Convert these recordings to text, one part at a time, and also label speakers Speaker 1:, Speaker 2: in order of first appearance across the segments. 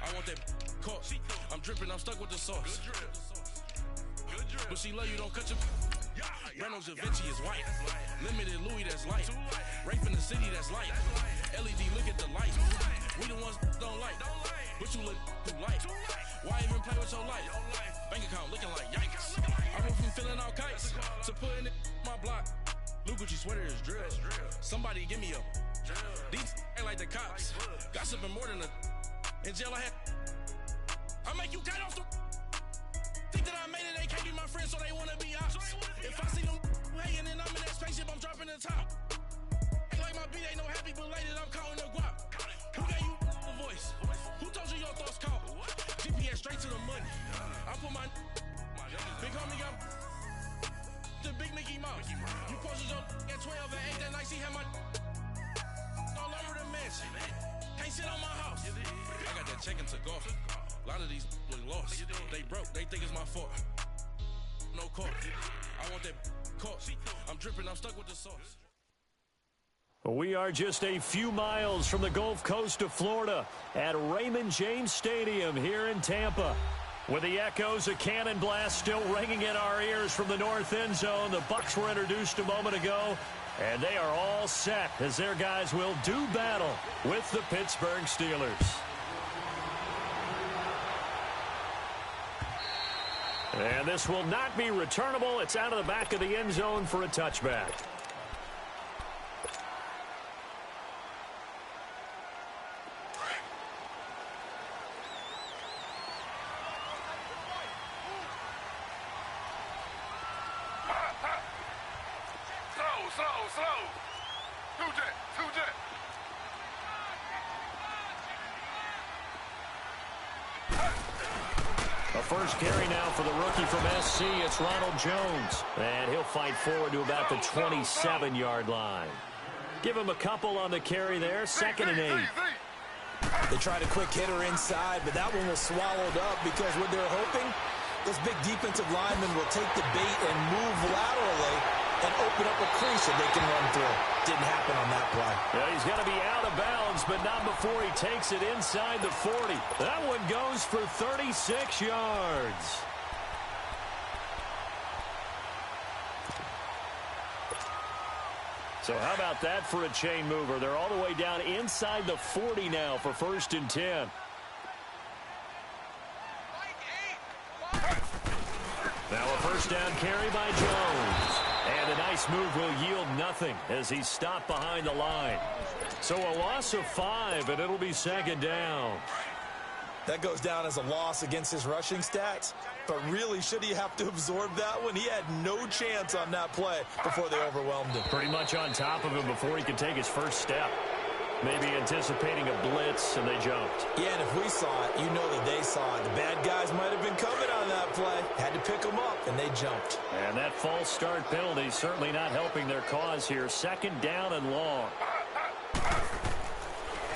Speaker 1: I want that caught. I'm dripping, I'm stuck with the sauce. But she love you, don't cut your... Reynolds Da Vinci is white. Limited Louis, that's light. Rape in the city, that's light. LED, look at the light. We the ones don't like. But you look too light. Why even play with your life? Bank account looking like yikes. I went from filling out kites to putting it in my block. New Gucci sweater is drill. Somebody give me a... These ain't like the cops. Gossiping more than a... In jail I had... I make you cut off the... Think that I made it, they can't be my friends, so they wanna be ops. If I see them hating and I'm in that spaceship, I'm dropping the top. Ain't like my beat, ain't no happy belated, I'm counting the guap. Who gave you a voice? Who told you your thoughts count? GPS straight to the money. I put my big homie got the big Mickey Mouse. You posted your at 12 and 8 that night, she had my all over the mansion. Can't sit on my house. I got that check into golf. A lot of these look lost. They broke, they think it's my fault. No court. I want that caught. I'm dripping, I'm stuck with the sauce.
Speaker 2: We are just a few miles from the Gulf Coast of Florida at Raymond James Stadium here in Tampa. With the echoes of cannon blast still ringing in our ears from the north end zone, the Bucs were introduced a moment ago, and they are all set as their guys will do battle with the Pittsburgh Steelers. And this will not be returnable. It's out of the back of the end zone for a touchback.
Speaker 3: Slow. Two jet.
Speaker 2: A first carry now for the rookie from SC. It's Ronald Jones. And he'll fight forward to about the 27-yard line. Give him a couple on the carry there. 2nd and 8.
Speaker 4: They tried a quick hitter inside, but that one was swallowed up because what they're hoping, this big defensive lineman will take the bait and move laterally and open up a crease that they can run through. Didn't happen on that play.
Speaker 2: Yeah, he's going to be out of bounds, but not before he takes it inside the 40. That one goes for 36 yards. So how about that for a chain mover? They're all the way down inside the 40 now for 1st and 10. Now a first down carry by Jones. And a nice move will yield nothing as he's stopped behind the line. So a loss of 5, and it'll be 2nd down.
Speaker 4: That goes down as a loss against his rushing stats. But really, should he have to absorb that one? He had no chance on that play before they overwhelmed him.
Speaker 2: Pretty much on top of him before he could take his first step. Maybe anticipating a blitz, and they jumped.
Speaker 4: Yeah, and if we saw it, you know that they saw it. The bad guys might have been coming on that play. Had to pick them up, and they jumped.
Speaker 2: And that false start penalty certainly not helping their cause here. 2nd down and long.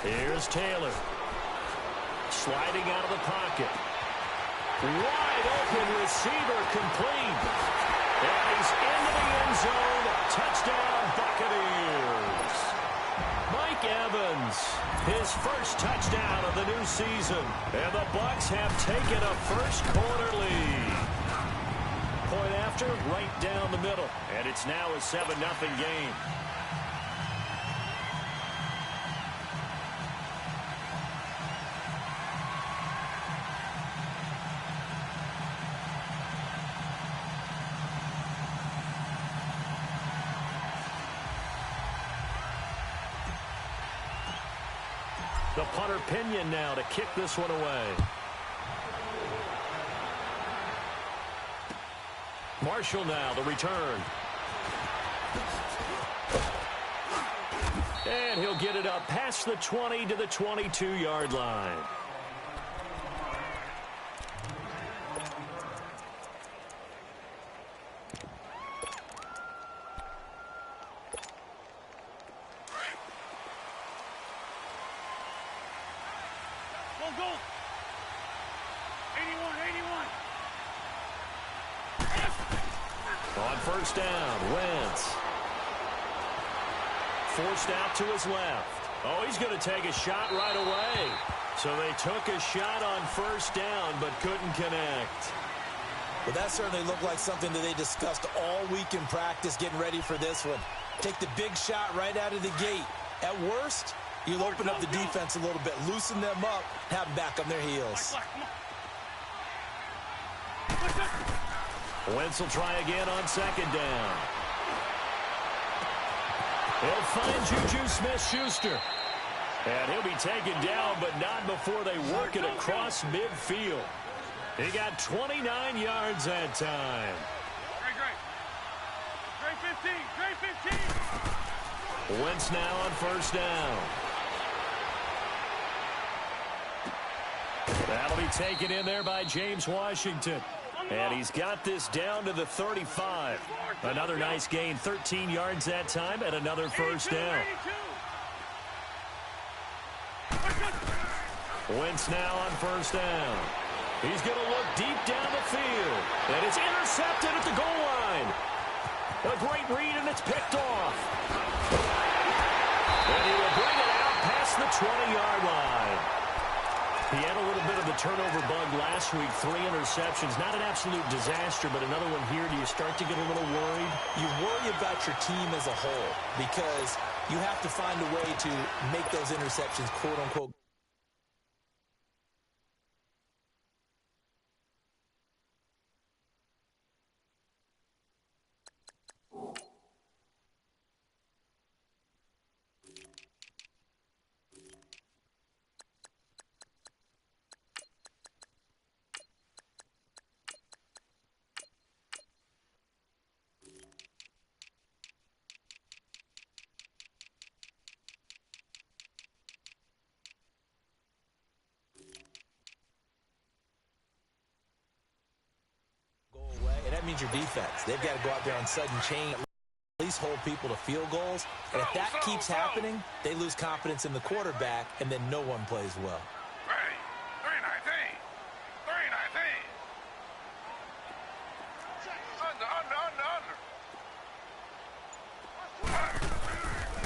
Speaker 2: Here's Taylor. Sliding out of the pocket. Wide open receiver complete. And he's into the end zone. Touchdown, Buccaneers. Mike Evans, his first touchdown of the new season. And the Bucs have taken a first-quarter lead. Point after, right down the middle. And it's now a 7-0 game. The punter Pinion now to kick this one away. Marshall now, the return. And he'll get it up past the 20 to the 22-yard line.
Speaker 3: Go. 81.
Speaker 2: On first down, Wentz. Forced out to his left. Oh, he's going to take a shot right away. So they took a shot on first down but couldn't connect.
Speaker 4: Well, that certainly looked like something that they discussed all week in practice getting ready for this one. Take the big shot right out of the gate. At worst, you'll open up the defense a little bit, loosen them up, have them back on their heels.
Speaker 2: Wentz will try again on second down. He'll find Juju Smith-Schuster. And he'll be taken down, but not before they work it across midfield. He got 29 yards that time.
Speaker 3: Great 15.
Speaker 2: Wentz now on first down. That'll be taken in there by James Washington. And he's got this down to the 35. Another nice gain, 13 yards that time, and another first down. Wentz now on first down. He's going to look deep down the field. And it's intercepted at the goal line. A great read, and it's picked off. And he will bring it out past the 20-yard line. He had a little bit of the turnover bug last week, 3 interceptions. Not an absolute disaster, but another one here. Do you start to get a little worried?
Speaker 4: You worry about your team as a whole because you have to find a way to make those interceptions, quote-unquote. Means your defense. They've got to go out there on sudden change, at least hold people to field goals. And if that keeps happening, they lose confidence in the quarterback, and then no one plays well.
Speaker 3: Ready. 319.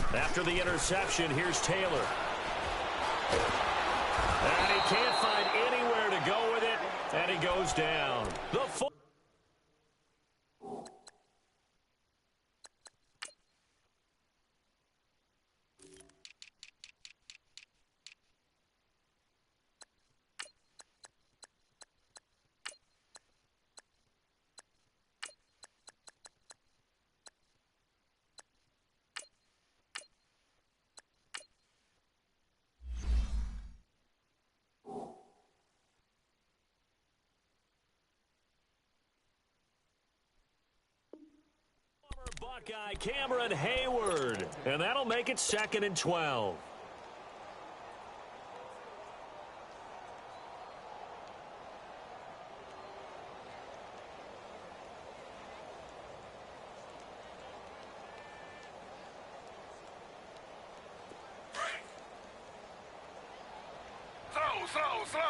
Speaker 3: Under.
Speaker 2: After the interception, here's Taylor. And he can't find anywhere to go with it, and he goes down. The full. Buckeye Cameron Hayward, and that'll make it 2nd and 12.
Speaker 3: Slow.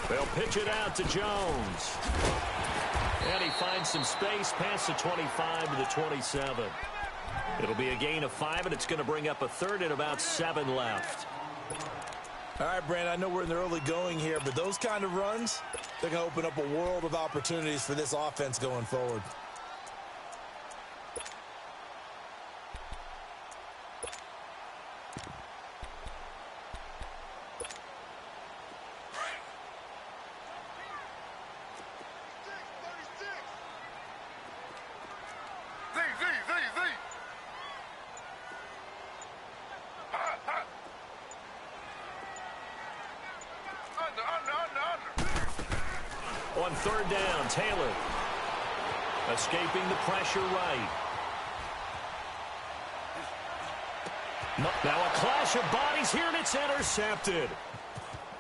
Speaker 2: They'll pitch it out to Jones. And he finds some space past the 25 to the 27. It'll be a gain of 5, and it's going to bring up a third and about 7 left.
Speaker 4: All right, Brandon, I know we're in the early going here, but those kind of runs, they're going to open up a world of opportunities for this offense going forward.
Speaker 2: On third down, Taylor escaping the pressure right. Now a clash of bodies here, and it's intercepted.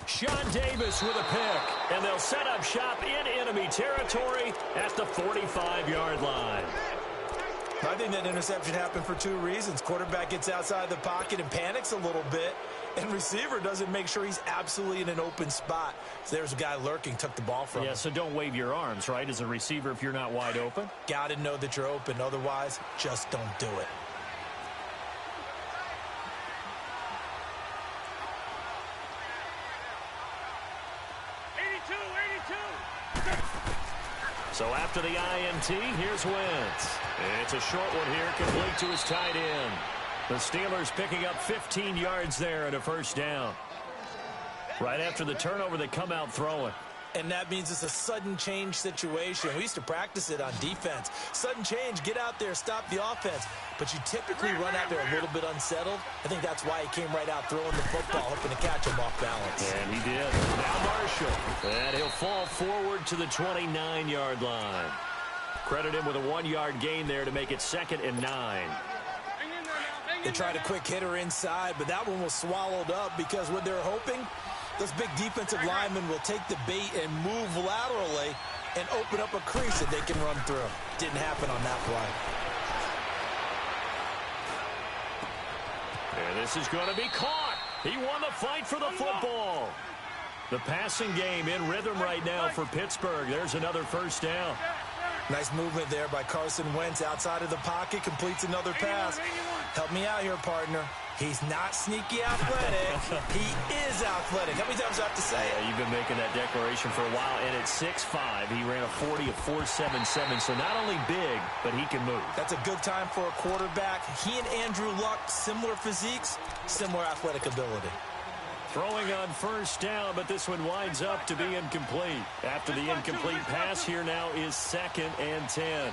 Speaker 2: Sean Davis with a pick, and they'll set up shop in enemy territory at the 45-yard line.
Speaker 4: I think that interception happened for two reasons. Quarterback gets outside the pocket and panics a little bit, and receiver doesn't make sure he's absolutely in an open spot. So there's a guy lurking, took the ball from him.
Speaker 2: Yeah, so don't wave your arms, right, as a receiver if you're not wide open.
Speaker 4: Got to know that you're open. Otherwise, just don't do it.
Speaker 2: So after the INT, here's Wentz. It's a short one here, complete to his tight end. The Steelers picking up 15 yards there and a first down. Right after the turnover, they come out throwing.
Speaker 4: And that means it's a sudden change situation. We used to practice it on defense. Sudden change, get out there, stop the offense. But you typically run out there a little bit unsettled. I think that's why he came right out throwing the football, hoping to catch him off balance.
Speaker 2: And he did. Now Marshall. And he'll fall forward to the 29-yard line. Credit him with a 1-yard gain there to make it 2nd and 9.
Speaker 4: They tried a quick hitter inside, but that one was swallowed up because what they're hoping, those big defensive linemen will take the bait and move laterally and open up a crease that they can run through. Didn't happen on that play.
Speaker 2: And this is going to be caught. He won the fight for the football. The passing game in rhythm right now for Pittsburgh. There's another first down.
Speaker 4: Nice movement there by Carson Wentz outside of the pocket, completes another pass. Help me out here, partner. He's not sneaky athletic. He is athletic. How many times do I have to say it?
Speaker 2: Yeah, you've been making that declaration for a while, and at 6'5", he ran a 40 of 4.77, so not only big, but he can move.
Speaker 4: That's a good time for a quarterback. He and Andrew Luck, similar physiques, similar athletic ability.
Speaker 2: Throwing on first down, but this one winds up to be incomplete. After the incomplete pass, here now is 2nd and 10.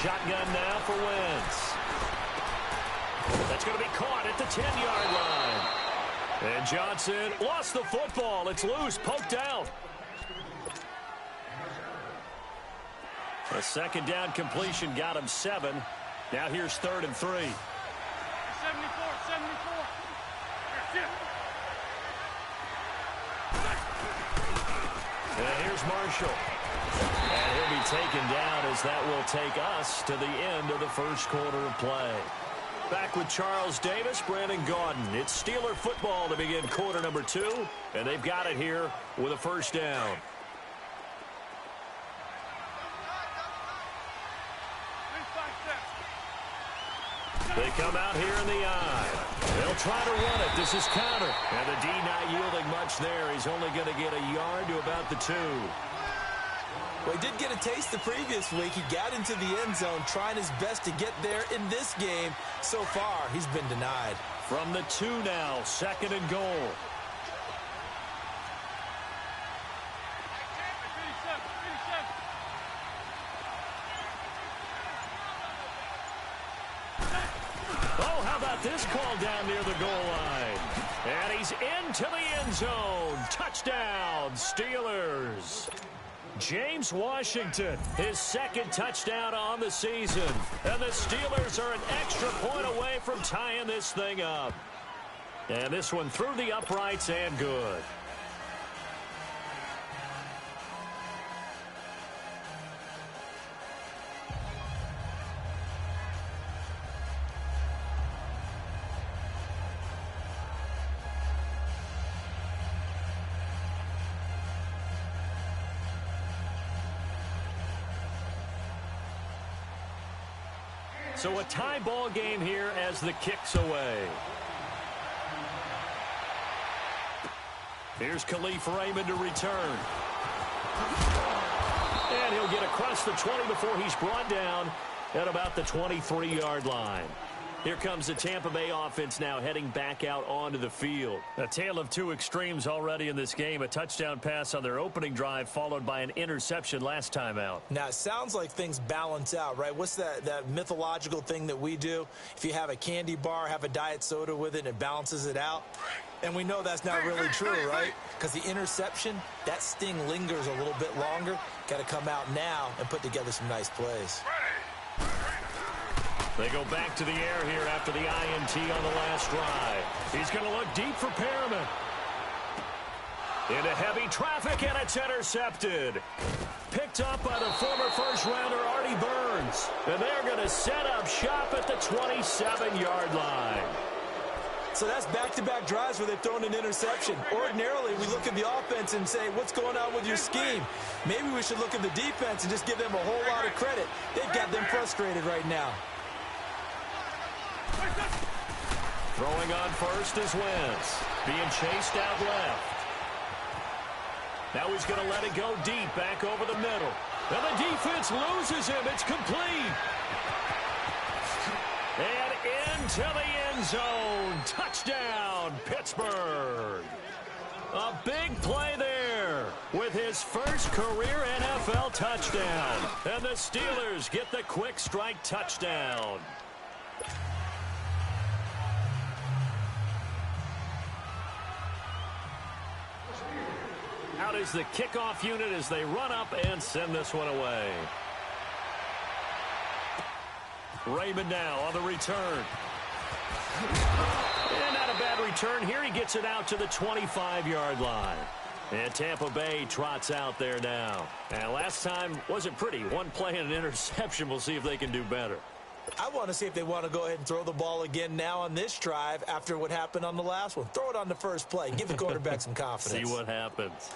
Speaker 2: Shotgun now for Wentz. That's going to be caught at the 10-yard line. And Johnson lost the football. It's loose, poked out. A 2nd down completion got him 7. Now here's 3rd and 3.
Speaker 3: 74.
Speaker 2: And here's Marshall. And he'll be taken down as that will take us to the end of the first quarter of play. Back with Charles Davis, Brandon Gaudin. It's Steeler football to begin quarter number 2. And they've got it here with a first down. They come out here in the eye. They'll try to run it. This is counter. And the D not yielding much there. He's only going to get a yard to about the 2.
Speaker 4: Well, he did get a taste the previous week. He got into the end zone, trying his best to get there in this game. So far, he's been denied.
Speaker 2: From the 2 now, 2nd and goal. Oh, how about this call down near the goal line? And he's into the end zone. Touchdown, Steelers. James Washington, his 2nd touchdown on the season. And the Steelers are an extra point away from tying this thing up. And this one through the uprights and good. So a tie ball game here as the kick's away. Here's Khalif Raymond to return. And he'll get across the 20 before he's brought down at about the 23-yard line. Here comes the Tampa Bay offense now heading back out onto the field. A tale of two extremes already in this game. A touchdown pass on their opening drive followed by an interception last time out.
Speaker 4: Now, it sounds like things balance out, right? What's that mythological thing that we do? If you have a candy bar, have a diet soda with it, it balances it out. And we know that's not really true, right? Because the interception, that sting lingers a little bit longer. Got to come out now and put together some nice plays.
Speaker 2: They go back to the air here after the INT on the last drive. He's going to look deep for Perriman. Into heavy traffic, and it's intercepted. Picked up by the former first-rounder Artie Burns. And they're going to set up shop at the 27-yard line.
Speaker 4: So that's back-to-back drives where they've thrown an interception. Ordinarily, we look at the offense and say, what's going on with your scheme? Maybe we should look at the defense and just give them a whole lot of credit. They've got them frustrated right now.
Speaker 2: Throwing on first is Wentz. Being chased out left. Now he's going to let it go deep, back over the middle. And the defense loses him. It's complete. And into the end zone. Touchdown, Pittsburgh. A big play there with his first career NFL touchdown. And the Steelers get the quick strike touchdown. Out is the kickoff unit as they run up and send this one away. Raymond now on the return. And not a bad return here. He gets it out to the 25-yard line. And Tampa Bay trots out there now. And last time wasn't pretty. One play and an interception. We'll see if they can do better.
Speaker 4: I want to see if they want to go ahead and throw the ball again now on this drive after what happened on the last one. Throw it on the first play. Give the quarterback some confidence.
Speaker 2: See what happens.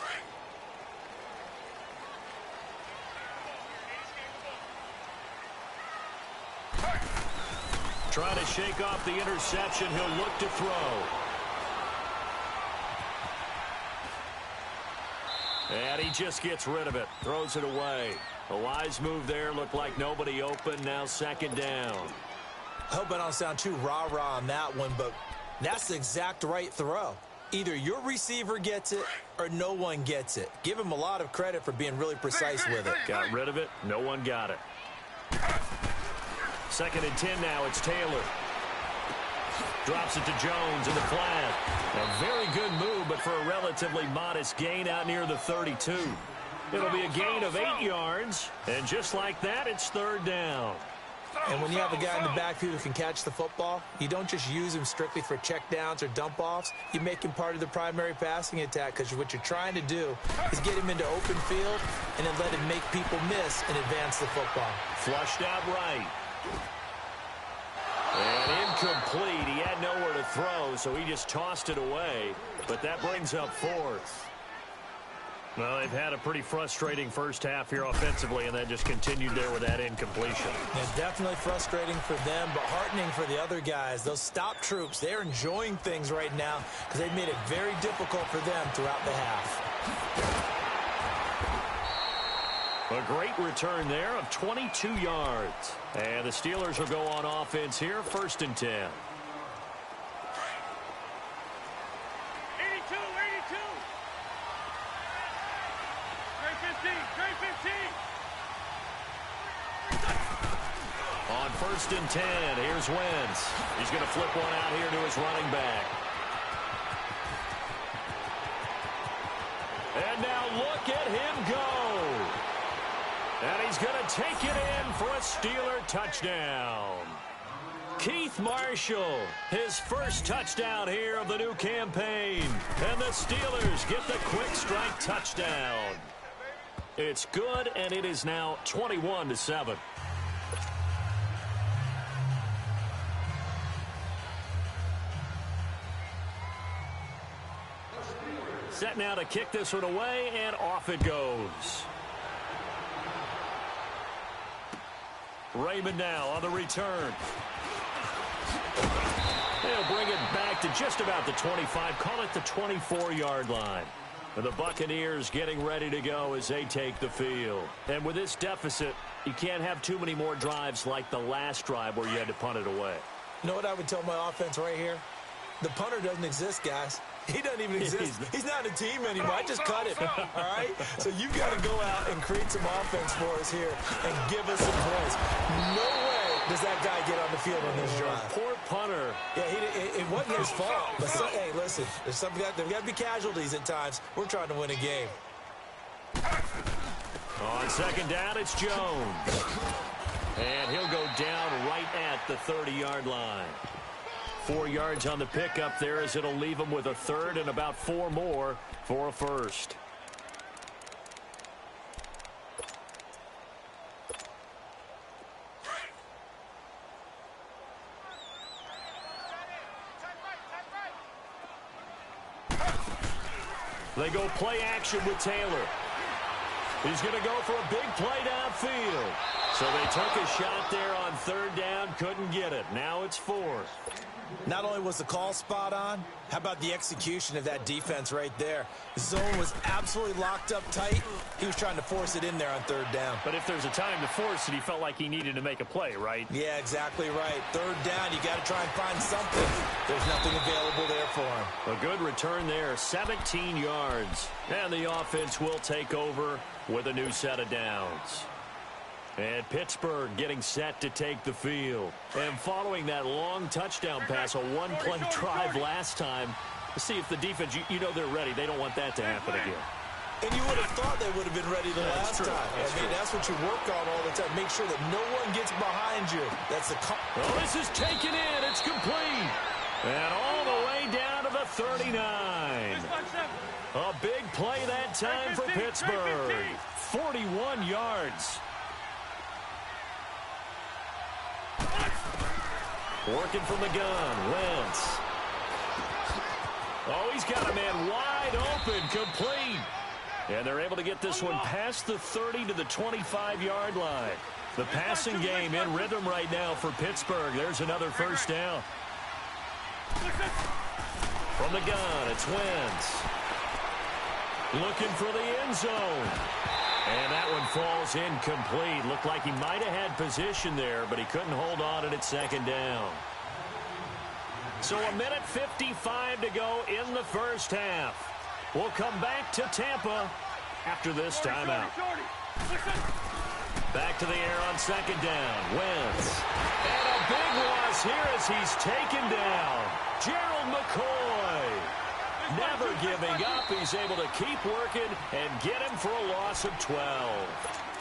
Speaker 2: Trying to shake off the interception. He'll look to throw. And he just gets rid of it. Throws it away. A wise move there. Looked like nobody open. Now second down.
Speaker 4: I hope I don't sound too rah-rah on that one, but that's the exact right throw. Either your receiver gets it or no one gets it. Give him a lot of credit for being really precise with it.
Speaker 2: Got rid of it. No one got it. Second and 10 now. It's Taylor. Drops it to Jones in the flat. A very good move, but for a relatively modest gain out near the 32. It'll be a gain of 8 yards. And just like that, it's third down.
Speaker 4: And when you have a guy in the backfield who can catch the football, you don't just use him strictly for checkdowns or dump-offs. You make him part of the primary passing attack because what you're trying to do is get him into open field and then let him make people miss and advance the football.
Speaker 2: Flushed out right. And incomplete. He had nowhere to throw, so he just tossed it away. But that brings up fourth. Well, they've had a pretty frustrating first half here offensively, and then just continued there with that incompletion.
Speaker 4: It's definitely frustrating for them, but heartening for the other guys. Those stop troops, they're enjoying things right now because they've made it very difficult for them throughout the half.
Speaker 2: A great return there of 22 yards. And the Steelers will go on offense here, first and 10.
Speaker 3: 82, 82. Trey 15, Trey 15.
Speaker 2: On first and 10, here's Wentz. He's going to flip one out here to his running back. And now look at him go. And he's going to take it in for a Steeler touchdown. Keith Marshall, his first touchdown here of the new campaign. And the Steelers get the quick strike touchdown. It's good, and it is now 21-7. Set now to kick this one away, and off it goes. Raymond now on the return. They'll bring it back to just about the 25. Call it the 24-yard line. And the Buccaneers getting ready to go as they take the field. And with this deficit, you can't have too many more drives like the last drive where you had to punt it away.
Speaker 4: You know what I would tell my offense right here? The punter doesn't exist, guys. He doesn't even exist. He's not a team anymore. I just cut him, all right? So you've got to go out and create some offense for us here and give us some points. No way does that guy get on the field on this drive.
Speaker 2: Poor punter.
Speaker 4: Yeah, it wasn't his fault. But hey, listen, there's got to be casualties at times. We're trying to win a game.
Speaker 2: On second down, it's Jones. And he'll go down right at the 30-yard line. 4 yards on the pickup there, as it'll leave them with a third and about 4 more for a first. They go play action with Taylor. He's going to go for a big play downfield. So they took a shot there on third down, couldn't get it. Now it's 4th.
Speaker 4: Not only was the call spot on, how about the execution of that defense right there? The zone was absolutely locked up tight. He was trying to force it in there on third down.
Speaker 2: But if there's a time to force it, he felt like he needed to make a play, right?
Speaker 4: Yeah, exactly right. Third down, you got to try and find something. There's nothing available there for him.
Speaker 2: A good return there, 17 yards. And the offense will take over with a new set of downs. And Pittsburgh getting set to take the field. And following that long touchdown pass, a one-play drive last time, to see if the defense, you know they're ready. They don't want that to happen again.
Speaker 4: And you would have thought they would have been ready the last time. That's what you work on all the time. Make sure that no one gets behind you. That's the call.
Speaker 2: Well, this is taken in. It's complete. And all the way down to the 39. A big play that time for Pittsburgh. 41 yards. Working from the gun, Wentz. Oh, he's got a man wide open, complete. And they're able to get this one past the 30 to the 25-yard line. The passing game in rhythm right now for Pittsburgh. There's another first down. From the gun, it's Wentz. Looking for the end zone. And that one falls incomplete. Looked like he might have had position there, but he couldn't hold on at second down. So 1:55 to go in the first half. We'll come back to Tampa after this timeout. Back to the air on second down. Wentz. And a big loss here as he's taken down. Gerald McCoy. Never giving up. He's able to keep working and get him for a loss of 12.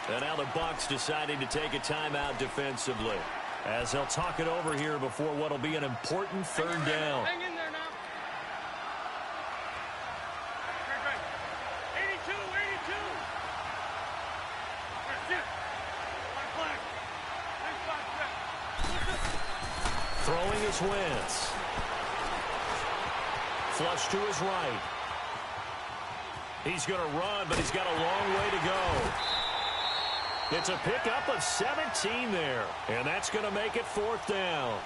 Speaker 2: And now the Bucs deciding to take a timeout defensively, as they'll talk it over here before what will be an important third down.
Speaker 3: Hang in there now. 82, 82. That's it. Flag.
Speaker 2: Throwing is Wentz. Flush to his right. He's going to run, but he's got a long way to go. It's a pickup of 17 there, and that's going to make it 4th down.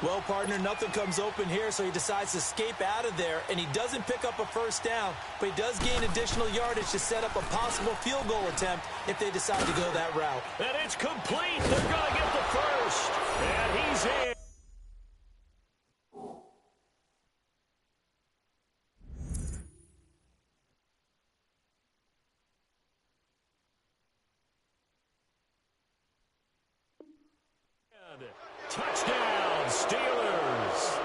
Speaker 4: Well, partner, nothing comes open here, so he decides to escape out of there, and he doesn't pick up a first down, but he does gain additional yardage to set up a possible field goal attempt if they decide to go that route.
Speaker 2: And it's complete. They're going to get the first, and he's in. Touchdown, Steelers.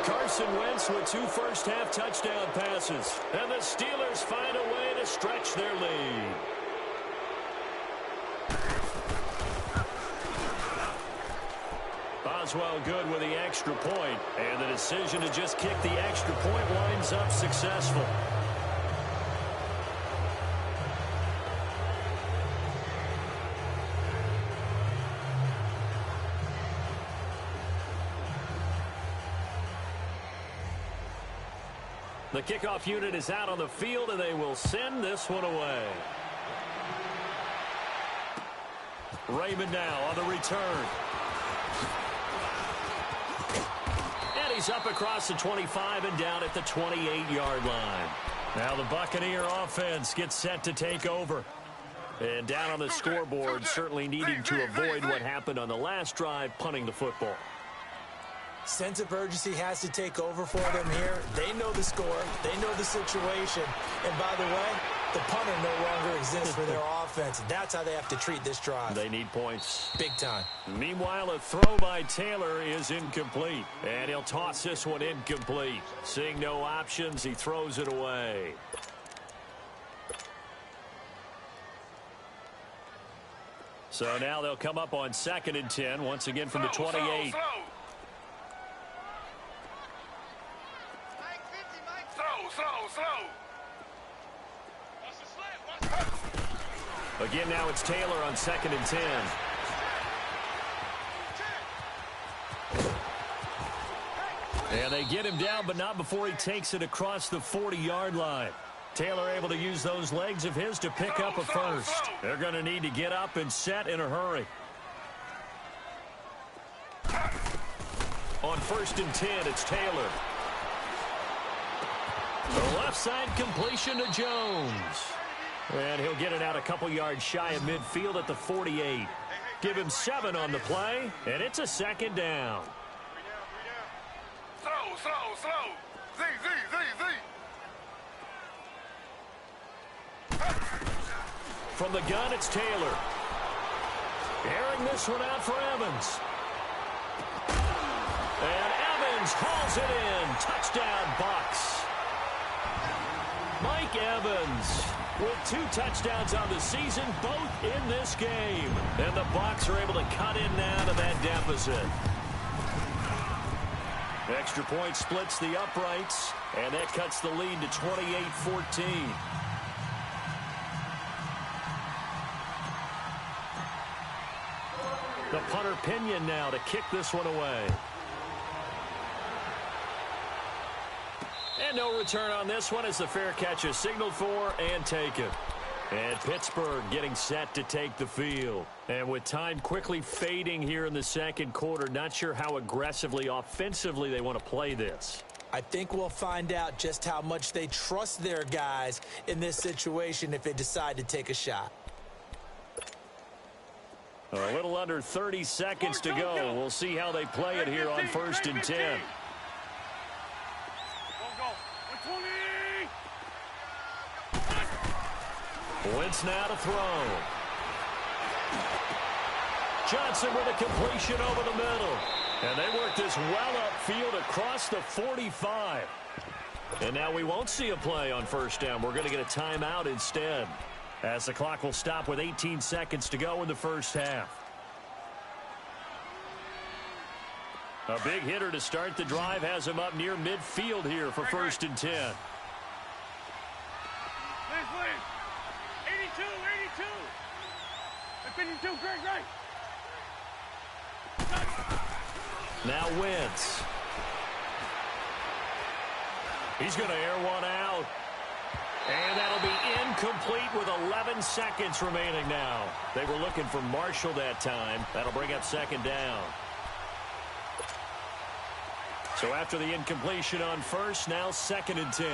Speaker 2: Carson Wentz with 2 first-half touchdown passes. And the Steelers find a way to stretch their lead. Boswell good with the extra point. And the decision to just kick the extra point winds up successful. The kickoff unit is out on the field, and they will send this one away. Raymond now on the return. And he's up across the 25 and down at the 28-yard line. Now the Buccaneer offense gets set to take over. And down on the scoreboard, certainly needing to avoid what happened on the last drive, punting the football.
Speaker 4: Sense of urgency has to take over for them here. They know the score. They know the situation. And by the way, the punter no longer exists for their offense. That's how they have to treat this drive.
Speaker 2: They need points.
Speaker 4: Big time.
Speaker 2: Meanwhile, a throw by Taylor is incomplete. And he'll toss this one incomplete. Seeing no options, he throws it away. So now they'll come up on 2nd and 10, once again from the 28. Again, now it's Taylor on 2nd and 10. And they get him down, but not before he takes it across the 40-yard line. Taylor able to use those legs of his to pick up a first. They're going to need to get up and set in a hurry. On 1st and 10, it's Taylor. The left side completion to Jones. And he'll get it out a couple yards shy of midfield at the 48. Give him 7 on the play, and it's a 2nd down.
Speaker 3: Slow.
Speaker 2: From the gun, it's Taylor. Airing this one out for Evans. And Evans hauls it in. Touchdown, Bucs. Mike Evans with 2 touchdowns on the season, both in this game. And the Bucs are able to cut in now to that deficit. Extra point splits the uprights, and that cuts the lead to 28-14. The punter Pinion now to kick this one away. And no return on this one as the fair catch is signaled for and taken. And Pittsburgh getting set to take the field. And with time quickly fading here in the 2nd quarter, not sure how aggressively, offensively they want to play this.
Speaker 4: I think we'll find out just how much they trust their guys in this situation if they decide to take a shot.
Speaker 2: A little under 30 seconds to go. We'll see how they play it here on 1st and 10. Wentz now to throw. Johnson with a completion over the middle. And they work this well upfield across the 45. And now we won't see a play on 1st down. We're going to get a timeout instead, as the clock will stop with 18 seconds to go in the 1st half. A big hitter to start the drive has him up near midfield here for 1st and 10.
Speaker 3: 52, great.
Speaker 2: Now Wentz. He's going to air one out. And that'll be incomplete with 11 seconds remaining now. They were looking for Marshall that time. That'll bring up 2nd down. So after the incompletion on 1st, now 2nd and 10.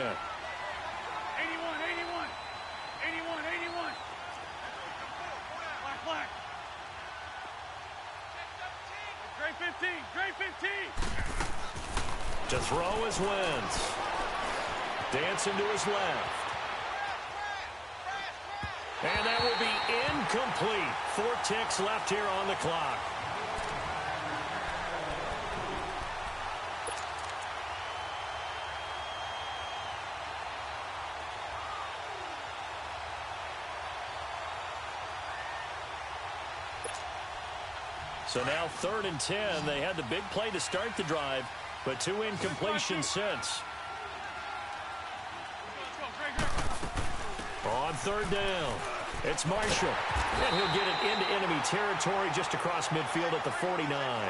Speaker 3: 81. Black. Great 15.
Speaker 2: To throw is Wentz. Dancing to his left. And that will be incomplete. 4 ticks left here on the clock. So now 3rd and 10. They had the big play to start the drive, but 2 incompletions since. On 3rd down, it's Marshall. And he'll get it into enemy territory just across midfield at the 49.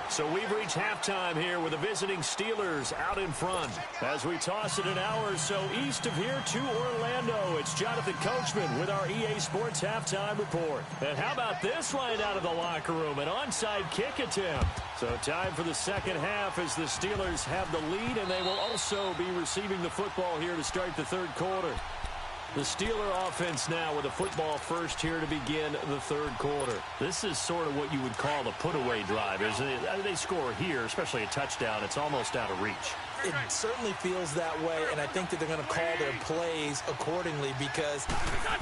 Speaker 2: So we've reached halftime here with the visiting Steelers out in front. As we toss it an hour or so east of here to Orlando, it's Jonathan Coachman with our EA Sports Halftime Report. And how about this line out of the locker room? An onside kick attempt. So time for the 2nd half as the Steelers have the lead, and they will also be receiving the football here to start the 3rd quarter. The Steeler offense now with a football first here to begin the 3rd quarter. This is sort of what you would call the put-away drive, isn't it? They score here, especially a touchdown. It's almost out of reach.
Speaker 4: It certainly feels that way, and I think that they're going to call their plays accordingly, because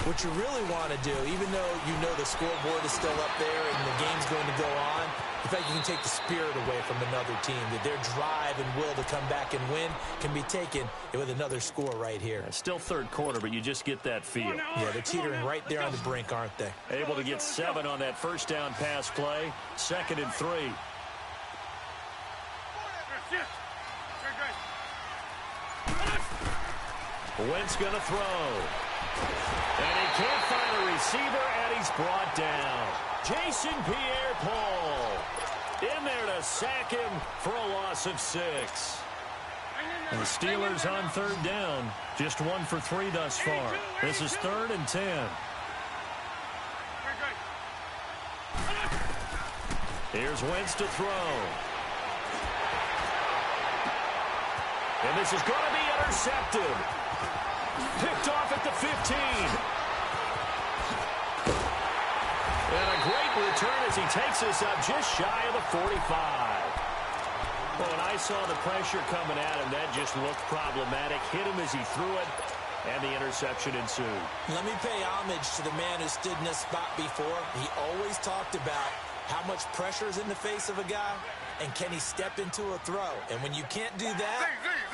Speaker 4: what you really want to do, even though you know the scoreboard is still up there and the game's going to go on, the fact you can take the spirit away from another team, that their drive and will to come back and win can be taken with another score right here.
Speaker 2: It's still 3rd quarter, but you just get that feel.
Speaker 4: Yeah, they're teetering right there on the brink, aren't they?
Speaker 2: Able to get 7 on that 1st down pass play. 2nd and 3. Wentz going to throw. And he can't find a receiver, and he's brought down. Jason Pierre-Paul in there to sack him for a loss of 6. And the Steelers on third down. Just 1 for 3 thus far. This is 3rd and 10. Here's Wentz to throw. And this is going to be intercepted. Picked off at the 15. And a great return as he takes us up just shy of the 45. Well, when I saw the pressure coming at him, that just looked problematic. Hit him as he threw it, and the interception ensued. Let me pay homage to the man who stood in this spot before. He always talked about how much pressure is in the face of a guy, and can he step into a throw? And when you can't do that,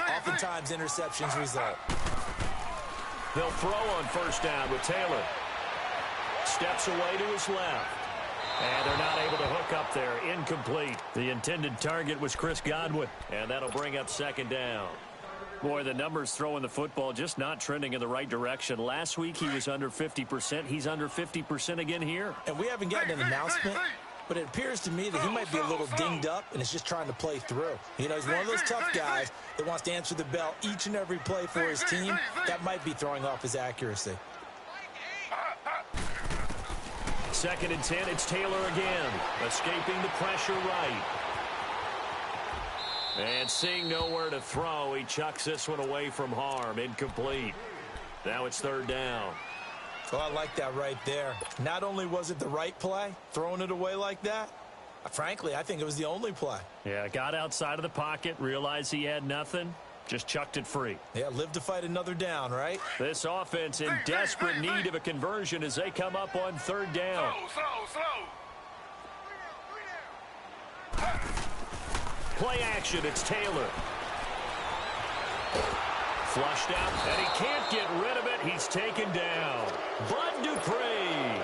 Speaker 2: oftentimes interceptions result. They'll throw on first down with Taylor. Steps away to his left. And they're not able to hook up there. Incomplete. The intended target was Chris Godwin. And that'll bring up second down. Boy, the numbers throwing the football just not trending in the right direction. Last week he was under 50%. He's under 50% again here. And we haven't gotten an announcement, but it appears to me that he might be a little dinged up and is just trying to play through. You know, he's one of those tough guys that wants to answer the bell each and every play for his team. That might be throwing off his accuracy. 2nd and 10, it's Taylor again, escaping the pressure right. And seeing nowhere to throw, he chucks this one away from harm, incomplete. Now it's 3rd down. Oh, I like that right there. Not only was it the right play, throwing it away like that, frankly, I think it was the only play. Yeah, got outside of the pocket, realized he had nothing. Just chucked it free. Yeah, live to fight another down, right? This offense in desperate need of a conversion as they come up on 3rd down. Play action, it's Taylor. Flushed out, and he can't get rid of it. He's taken down. Bud Dupree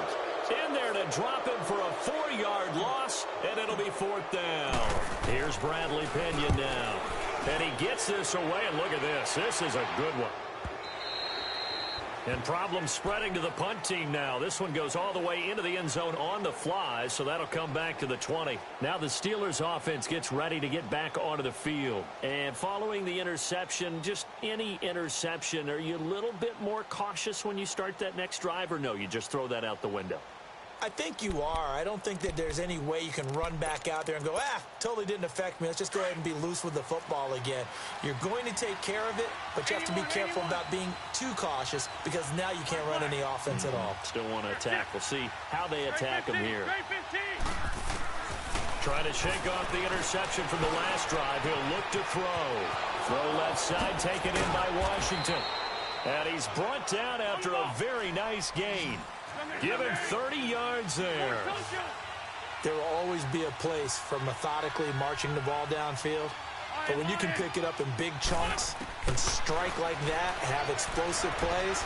Speaker 2: in there to drop him for a 4-yard loss, and it'll be 4th down. Here's Bradley Pinion now. And he gets this away, and look at this. This is a good one. And problems spreading to the punt team now. This one goes all the way into the end zone on the fly, so that'll come back to the 20. Now the Steelers offense gets ready to get back onto the field. And following the interception, just any interception, are you a little bit more cautious when you start that next drive, or no, you just throw that out the window? I think you are. I don't think that there's any way you can run back out there and go, totally didn't affect me. Let's just go ahead and be loose with the football again. You're going to take care of it, but you have to be careful about being too cautious because now you can't run any offense at all. Still want to attack. We'll see how they attack him here. Trying to shake off the interception from the last drive. He'll look to throw. Throw left side, taken in by Washington. And he's brought down after a very nice gain. Give him 30 yards there. There will always be a place for methodically marching the ball downfield. But when you can pick it up in big chunks and strike like that, have explosive plays,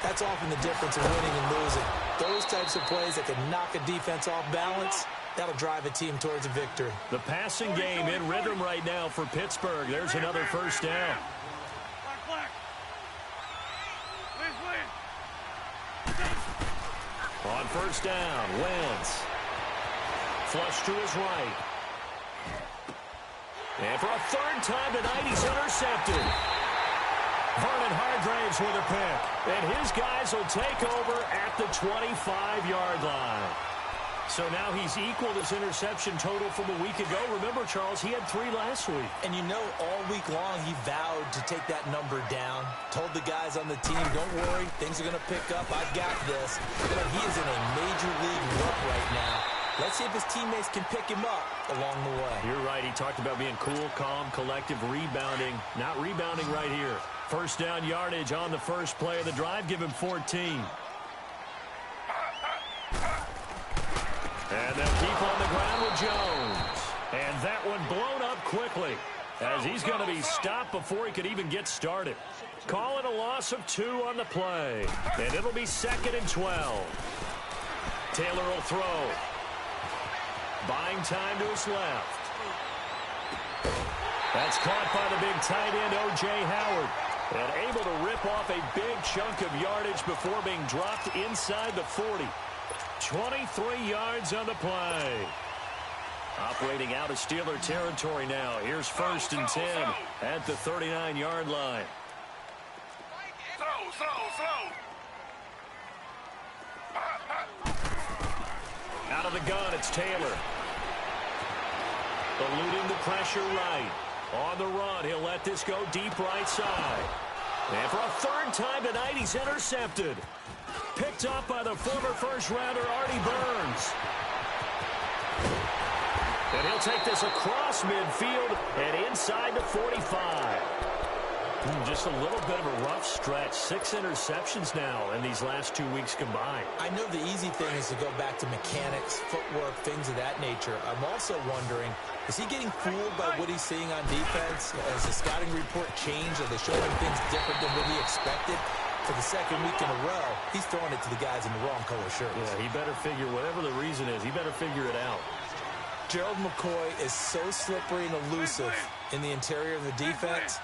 Speaker 2: that's often the difference in winning and losing. Those types of plays that can knock a defense off balance, that'll drive a team towards a victory. The passing game in rhythm right now for Pittsburgh. There's another first down. On first down, Wentz. Flush to his right. And for a 3rd time tonight, he's intercepted. Vernon Hargreaves with a pick. And his guys will take over at the 25-yard line. So now he's equaled his interception total from a week ago. Remember, Charles, he had 3 last week. And you know, all week long he vowed to take that number down. Told the guys on the team, don't worry, things are going to pick up. I've got this. But he is in a major league rut right now. Let's see if his teammates can pick him up along the way. You're right. He talked about being cool, calm, collective, rebounding. Not rebounding right here. First down yardage on the first play of the drive. Give him 14. And they'll keep on the ground with Jones. And that one blown up quickly as he's going to be stopped before he could even get started. Call it a loss of 2 on the play. And it'll be 2nd and 12. Taylor will throw. Buying time to his left. That's caught by the big tight end, O.J. Howard. And able to rip off a big chunk of yardage before being dropped inside the 40. 23 yards on the play. Operating out of Steeler territory now. Here's 1st and 10 at the 39-yard line.
Speaker 3: Slow.
Speaker 2: Out of the gun, it's Taylor. Eluding the pressure right. On the run, he'll let this go deep right side. And for a 3rd time tonight, he's intercepted. Picked up by the former first-rounder, Artie Burns. And he'll take this across midfield and inside the 45. Just a little bit of a rough stretch. 6 interceptions now in these last 2 weeks combined.
Speaker 4: I know the easy thing is to go back to mechanics, footwork, things of that nature. I'm also wondering, is he getting fooled by what he's seeing on defense? Has the scouting report changed? Are they showing things different than what he expected? For the 2nd week in a row, he's throwing it to the guys in the wrong color shirts.
Speaker 2: Yeah, he better figure, whatever the reason is, he better figure it out.
Speaker 4: Gerald McCoy is so slippery and elusive in the interior of the defense.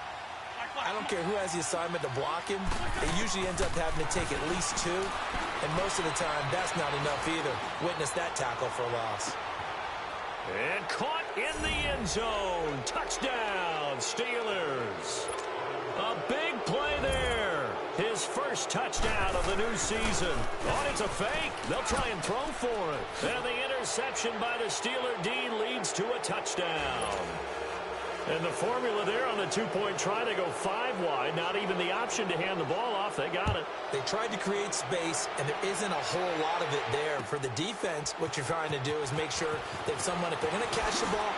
Speaker 4: I don't care who has the assignment to block him. They usually end up having to take at least 2. And most of the time, that's not enough either. Witness that tackle for a loss.
Speaker 2: And caught in the end zone. Touchdown, Steelers. A big play there. His first touchdown of the new season. Oh, it's a fake. They'll try and throw for it. And the interception by the Steeler D leads to a touchdown. And the formula there on the 2-point try, they go 5 wide. Not even the option to hand the ball off. They got it.
Speaker 4: They tried to create space, and there isn't a whole lot of it there. For the defense, what you're trying to do is make sure that someone, if they're going to catch the ball,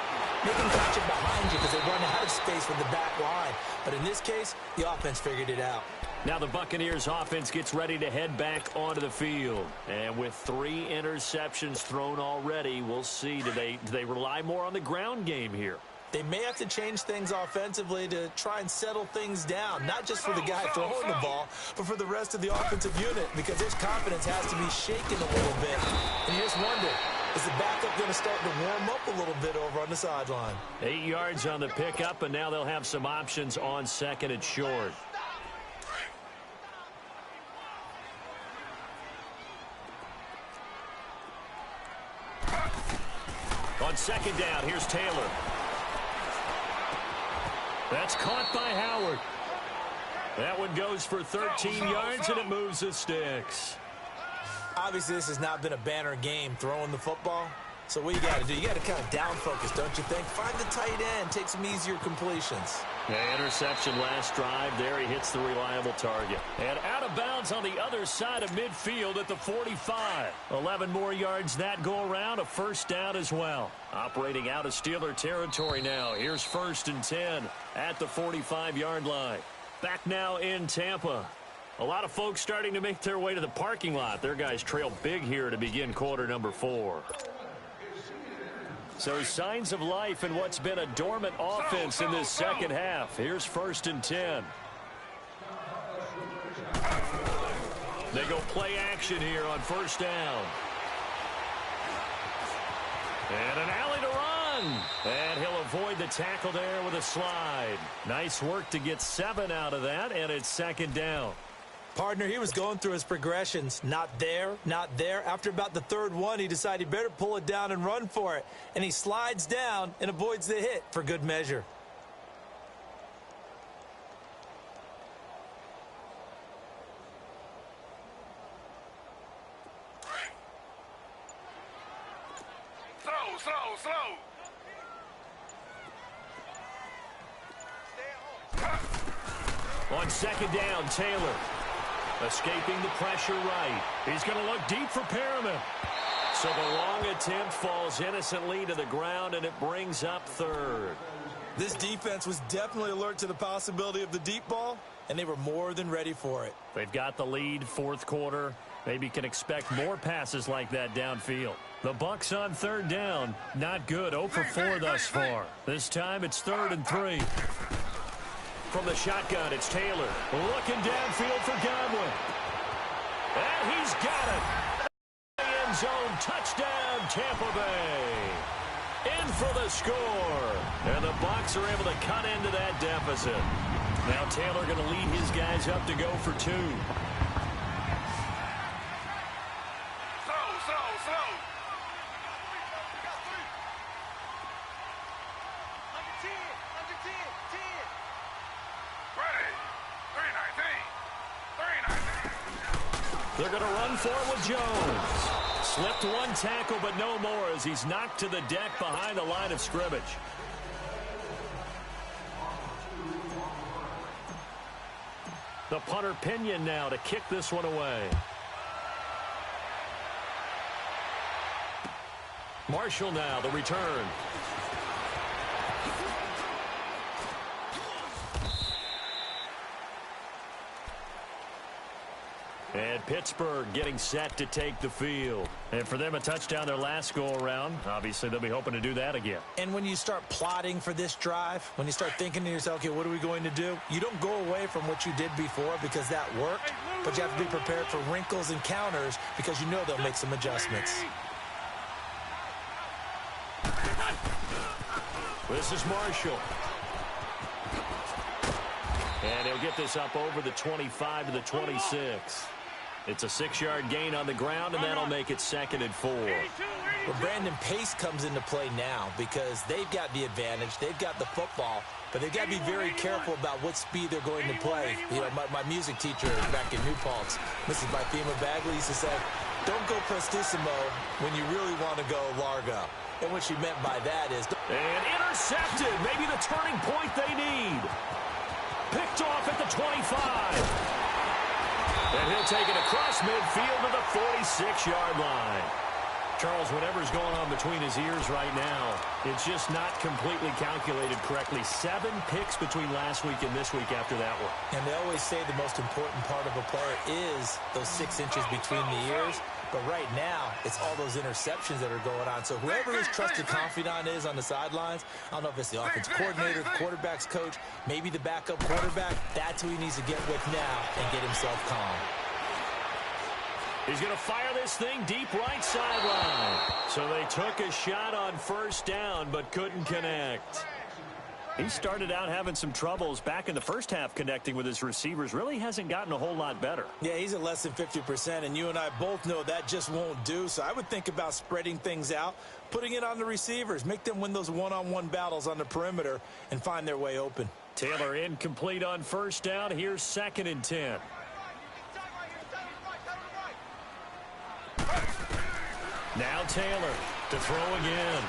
Speaker 4: make them catch it behind you because they run out of space with the back line. But in this case, the offense figured it out.
Speaker 2: Now the Buccaneers offense gets ready to head back onto the field. And with 3 interceptions thrown already, we'll see. Do they rely more on the ground game here?
Speaker 4: They may have to change things offensively to try and settle things down, not just for the guy throwing the ball, but for the rest of the offensive unit, because his confidence has to be shaken a little bit. And you just wonder, is the backup going to start to warm up a little bit over on the sideline?
Speaker 2: 8 yards on the pickup, and now they'll have some options on 2nd and short. On 2nd down, here's Taylor. That's caught by Howard. That one goes for 13 yards, and it moves the sticks.
Speaker 4: Obviously, this has not been a banner game throwing the football. So what you got to do, you got to kind of down focus, don't you think? Find the tight end, take some easier completions.
Speaker 2: Yeah, interception last drive. There he hits the reliable target. And out of bounds on the other side of midfield at the 45. 11 more yards that go around, a 1st down as well. Operating out of Steeler territory now. Here's 1st and 10 at the 45-yard line. Back now in Tampa. A lot of folks starting to make their way to the parking lot. Their guys trail big here to begin quarter number 4. So signs of life in what's been a dormant offense in this 2nd half. Here's 1st and 10. They go play action here on 1st down. And an alley to run. And he'll avoid the tackle there with a slide. Nice work to get 7 out of that, and it's 2nd down.
Speaker 4: Partner, he was going through his progressions. Not there, not there. After about the 3rd one, he decided he better pull it down and run for it. And he slides down and avoids the hit for good measure.
Speaker 3: Slow.
Speaker 2: On 2nd down, Taylor. Escaping the pressure right. He's going to look deep for Perriman. So the long attempt falls innocently to the ground, and it brings up 3rd.
Speaker 4: This defense was definitely alert to the possibility of the deep ball, and they were more than ready for it.
Speaker 2: They've got the lead, 4th quarter. Maybe can expect more passes like that downfield. The Bucs on 3rd down. Not good. 0 for 4 thus far. This time it's 3rd and 3. From the shotgun, it's Taylor. Looking downfield for Godwin. And he's got it. End zone touchdown, Tampa Bay. In for the score. And the Bucs are able to cut into that deficit. Now Taylor going to lead his guys up to go for two.
Speaker 3: Slow. Under 10. Ready. 319.
Speaker 2: They're going to run for it with Jones. Slipped one tackle, but no more as he's knocked to the deck behind the line of scrimmage. The punter Pinion now to kick this one away. Marshall now, the return. And Pittsburgh getting set to take the field. And for them, a touchdown their last go-around. Obviously, they'll be hoping to do that again.
Speaker 4: And when you start plotting for this drive, when you start thinking to yourself, okay, what are we going to do? You don't go away from what you did before because that worked, but you have to be prepared for wrinkles and counters because you know they'll make some adjustments.
Speaker 2: This is Marshall. And he'll get this up over the 25 to the 26. It's a 6-yard gain on the ground, and that'll make it 2nd and 4.
Speaker 4: Well, Brandon, pace comes into play now because they've got the advantage. They've got the football, but they've got to be very careful about what speed they're going to play. You know, my music teacher back in New Paltz, Mrs. Bythema Bagley, used to say, don't go prestissimo when you really want to go largo. And what she meant by that is...
Speaker 2: And intercepted, maybe the turning point they need. Picked off at the 25. And he'll take it across midfield to the 46-yard line. Charles, whatever's going on between his ears right now, it's just not completely calculated correctly. 7 picks between last week and this week after that one.
Speaker 4: And they always say the most important part of a player is those 6 inches between the ears. But right now, it's all those interceptions that are going on. So whoever his trusted confidant is on the sidelines, I don't know if it's the offense coordinator, the quarterback's coach, maybe the backup quarterback, that's who he needs to get with now and get himself calm.
Speaker 2: He's going to fire this thing deep right sideline. So they took a shot on first down but couldn't connect. He started out having some troubles back in the first half connecting with his receivers. Really hasn't gotten a whole lot better.
Speaker 4: Yeah, he's at less than 50%, and you and I both know that just won't do. So I would think about spreading things out, putting it on the receivers, make them win those one-on-one battles on the perimeter and find their way open.
Speaker 2: Taylor incomplete on first down. Here's 2nd and 10. Now Taylor to throw again.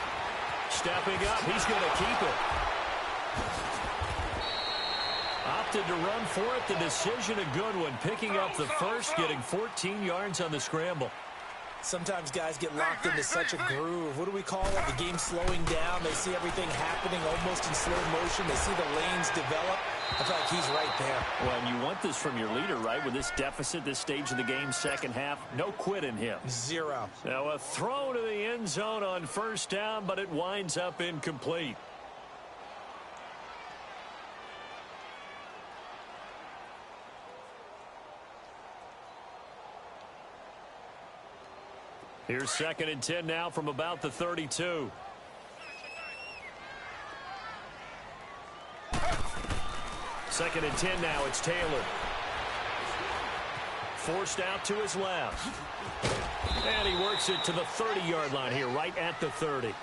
Speaker 2: Stepping up, he's going to keep it. Opted to run for it. The decision a good one. Picking up the first, getting 14 yards on the scramble.
Speaker 4: Sometimes guys get locked into such a groove. What do we call it? The game slowing down. They see everything happening almost in slow motion. They see the lanes develop. I feel like he's right there.
Speaker 2: Well, and you want this from your leader, right? With this deficit, this stage of the game, second half, no quit in him.
Speaker 4: 0.
Speaker 2: Now a throw to the end zone on first down, but it winds up incomplete. Here's 2nd and 10 now from about the 32. Second and 10 now, it's Taylor. Forced out to his left. And he works it to the 30-yard line here, right at the 30.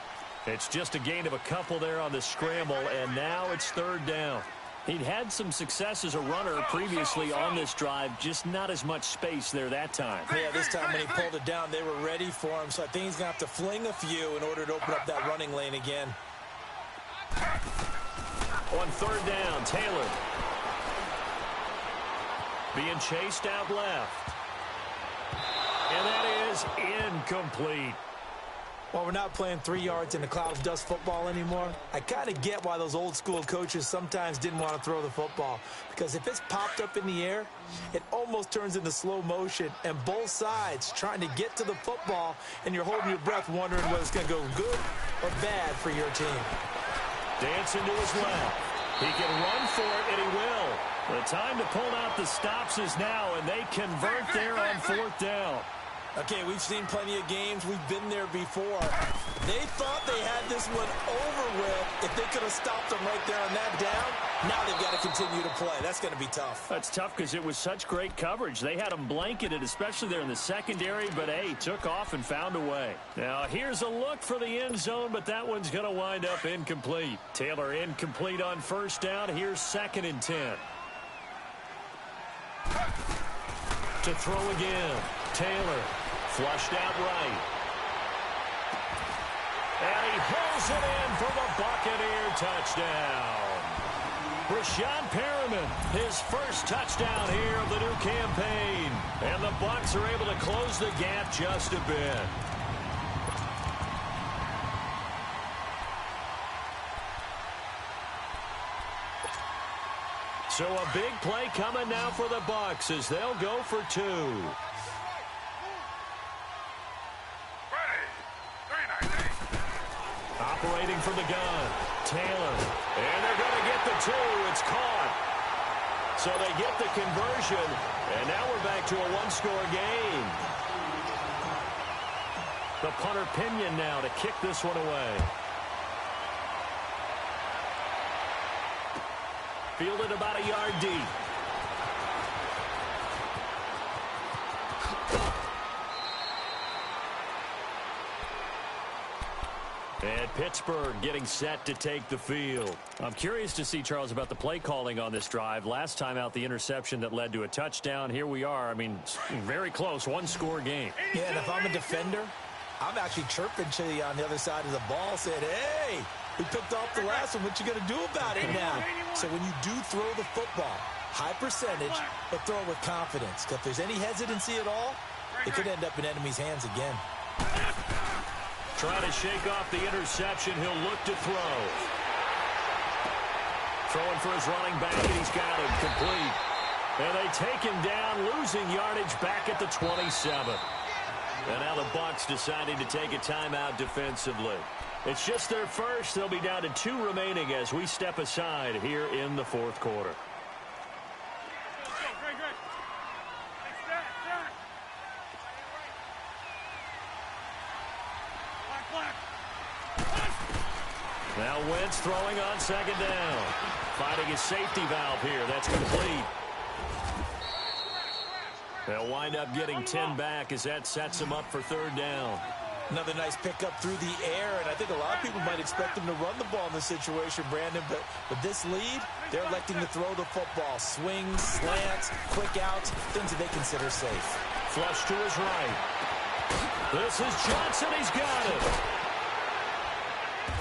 Speaker 2: It's just a gain of a couple there on the scramble, and now it's 3rd down. He'd had some success as a runner previously on this drive, just not as much space there that time.
Speaker 4: Yeah, this time when he pulled it down, they were ready for him, so I think he's going to have to fling a few in order to open up that running lane again.
Speaker 2: On 3rd down, Taylor being chased out left. And that is incomplete.
Speaker 4: Well, we're not playing 3 yards in the cloud of dust football anymore. I kind of get why those old school coaches sometimes didn't want to throw the football. Because if it's popped up in the air, it almost turns into slow motion. And both sides trying to get to the football, and you're holding your breath wondering whether it's going to go good or bad for your team.
Speaker 2: Dancing to his left. He can run for it, and he will. The time to pull out the stops is now, and they convert there on 4th down.
Speaker 4: Okay, we've seen plenty of games. We've been there before. They thought they had this one over with if they could have stopped them right there on that down. Now they've got to continue to play. That's going to be tough.
Speaker 2: That's tough because it was such great coverage. They had them blanketed, especially there in the secondary, but, hey, took off and found a way. Now, here's a look for the end zone, but that one's going to wind up incomplete. Taylor incomplete on first down. Here's 2nd and 10. To throw again. Taylor flushed out right. And he hauls it in for the Buccaneer touchdown. Rashad Perriman, his first touchdown here of the new campaign. And the Bucs are able to close the gap just a bit. So a big play coming now for the Bucs as they'll go for 2. Operating from the gun, Taylor. And they're going to get the 2. It's caught. So they get the conversion, and now we're back to a one-score game. The punter Pinion now to kick this one away. Fielded about a yard deep. And Pittsburgh getting set to take the field. I'm curious to see, Charles, about the play calling on this drive. Last time out, the interception that led to a touchdown. Here we are. I mean, very close, one-score game.
Speaker 4: Yeah, and if I'm a defender, I'm actually chirping to you on the other side of the ball, saying, hey, we picked off the last one. What you going to do about it now? So when you do throw the football, high percentage, but throw it with confidence. Because if there's any hesitancy at all, it could end up in enemy's hands again.
Speaker 2: Trying to shake off the interception. He'll look to throw. Throwing for his running back, and he's got him complete. And they take him down, losing yardage back at the 27. And now the Bucs deciding to take a timeout defensively. It's just their first. They'll be down to 2 remaining as we step aside here in the 4th quarter. Now Wentz throwing on 2nd down. Finding his safety valve here. That's complete. They'll wind up getting 10 back as that sets them up for 3rd down.
Speaker 4: Another nice pickup through the air, and I think a lot of people might expect them to run the ball in this situation, Brandon, but with this lead, they're electing to throw the football. Swings, slants, quick outs, things that they consider safe.
Speaker 2: Flush to his right. This is Johnson. He's got it.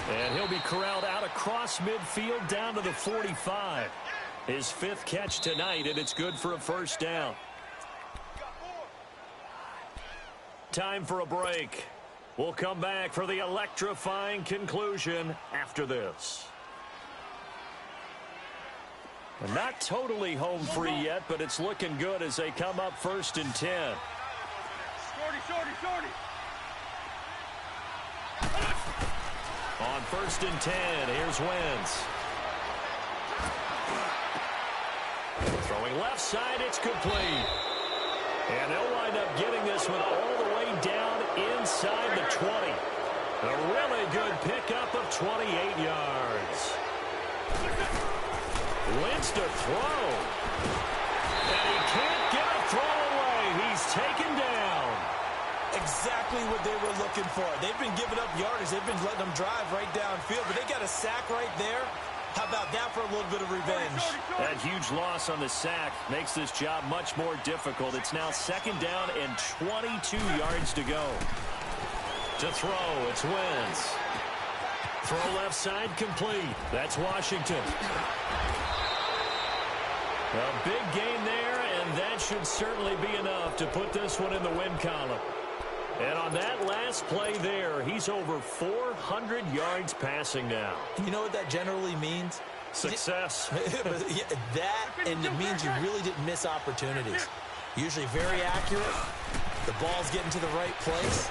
Speaker 2: And he'll be corralled out across midfield down to the 45. His 5th catch tonight, and it's good for a 1st down. Time for a break. We'll come back for the electrifying conclusion after this. And not totally home free yet, but it's looking good as they come up 1st and 10.
Speaker 3: Shorty.
Speaker 2: On 1st and 10, here's Wentz. Throwing left side, it's complete. And they'll wind up getting this one all the way down inside the 20. A really good pickup of 28 yards. Wentz to throw. And he can't get a throw away. He's taken down.
Speaker 4: Exactly what they were looking for. They've been giving up yardage. They've been letting them drive right downfield, but they got a sack right there. How about that for a little bit of revenge?
Speaker 2: That huge loss on the sack makes this job much more difficult. It's now 2nd down and 22 yards to go. To throw, it's Wentz. Throw left side complete. That's Washington. A big gain there, and that should certainly be enough to put this one in the win column. And on that last play there, he's over 400 yards passing now.
Speaker 4: You know what that generally means?
Speaker 2: Success.
Speaker 4: That, and it means you really didn't miss opportunities. Usually very accurate. The ball's getting to the right place.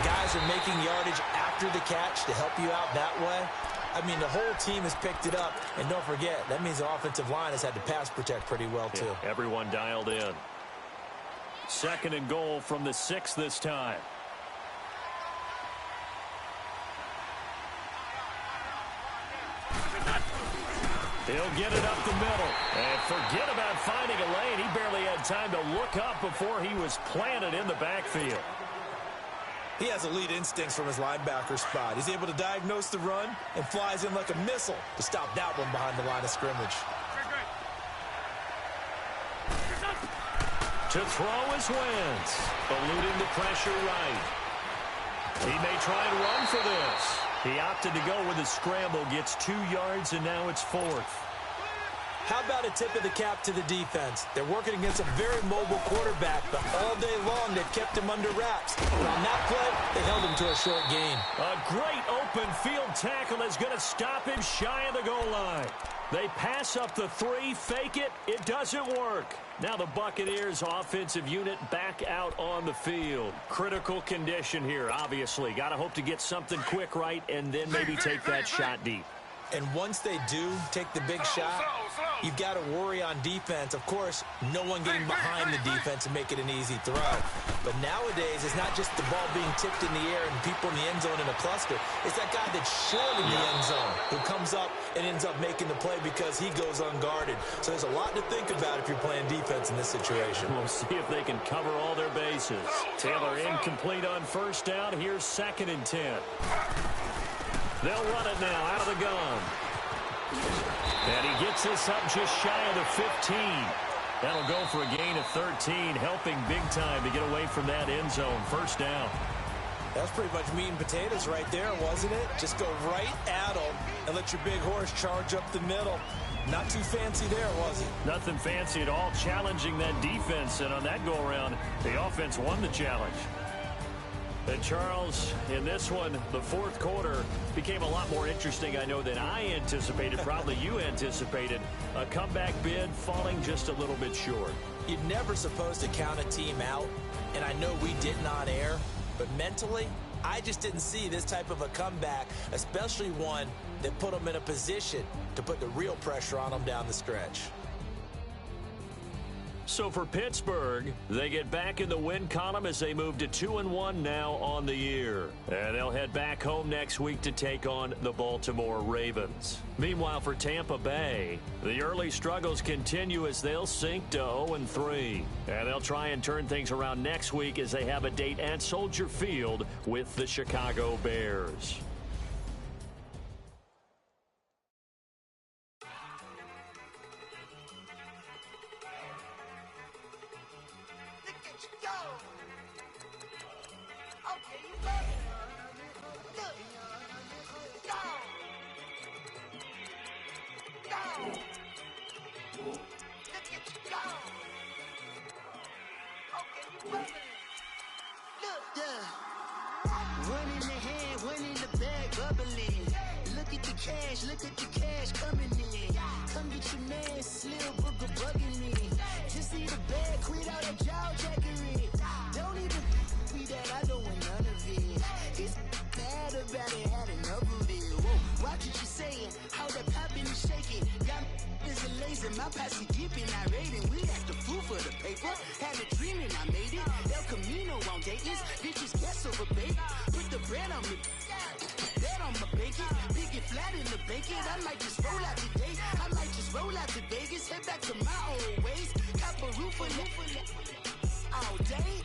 Speaker 4: Guys are making yardage after the catch to help you out that way. I mean, the whole team has picked it up. And don't forget, that means the offensive line has had to pass protect pretty well, too.
Speaker 2: Yeah, everyone dialed in. 2nd and goal from the 6 this time. He'll get it up the middle. And forget about finding a lane. He barely had time to look up before he was planted in the backfield.
Speaker 4: He has elite instincts from his linebacker spot. He's able to diagnose the run and flies in like a missile to stop that one behind the line of scrimmage.
Speaker 2: To throw is Wentz, eluding the pressure right. He may try and run for this. He opted to go with a scramble, gets 2 yards, and now it's 4th.
Speaker 4: How about a tip of the cap to the defense? They're working against a very mobile quarterback, but all day long they've kept him under wraps. And on that play, they held him to a short gain.
Speaker 2: A great open field tackle is going to stop him shy of the goal line. They pass up the 3, fake it. It doesn't work. Now the Buccaneers offensive unit back out on the field. Critical condition here, obviously. Got to hope to get something quick right and then maybe take that shot deep.
Speaker 4: And once they do take the big shot, you've got to worry on defense. Of course, no one getting behind the defense and make it an easy throw. But nowadays, it's not just the ball being tipped in the air and people in the end zone in a cluster. It's that guy that's short in the end zone who comes up and ends up making the play because he goes unguarded. So there's a lot to think about if you're playing defense in this situation.
Speaker 2: We'll see if they can cover all their bases. Taylor incomplete on first down. Here's 2nd and 10. They'll run it now out of the gun. And he gets this up just shy of the 15. That'll go for a gain of 13, helping big time to get away from that end zone. First down.
Speaker 4: That's pretty much meat and potatoes right there, wasn't it? Just go right at them and let your big horse charge up the middle. Not too fancy there, was it?
Speaker 2: Nothing fancy at all, challenging that defense. And on that go-around, the offense won the challenge. And Charles, in this one, the 4th quarter became a lot more interesting, I know, than I anticipated. Probably you anticipated. A comeback bid falling just a little bit short.
Speaker 4: You're never supposed to count a team out, and I know we didn't on air, but mentally, I just didn't see this type of a comeback, especially one that put them in a position to put the real pressure on them down the stretch.
Speaker 2: So for Pittsburgh, they get back in the win column as they move to 2-1 now on the year. And they'll head back home next week to take on the Baltimore Ravens. Meanwhile, for Tampa Bay, the early struggles continue as they'll sink to 0-3. And they'll try and turn things around next week as they have a date at Soldier Field with the Chicago Bears.
Speaker 5: Look at the cash coming in. Come get your man, Slim Booker bugging me. Just see the bag, quit all that jaw jackery. Don't even me that, I don't want none of it. He's mad about it, had enough of it. Whoa, watch what you saying, how that poppin' and shaking. Got is a lazy, my posse dipping, I raiding. We act the fool for the paper. Had a dream and I made it. El Camino on Dayton's, bitches guess over bait. Put the bread on me. That on my bacon, big and flat in the bacon. I might just roll out today. I might just roll out to Vegas, head back to my old ways. Cop a roof all day.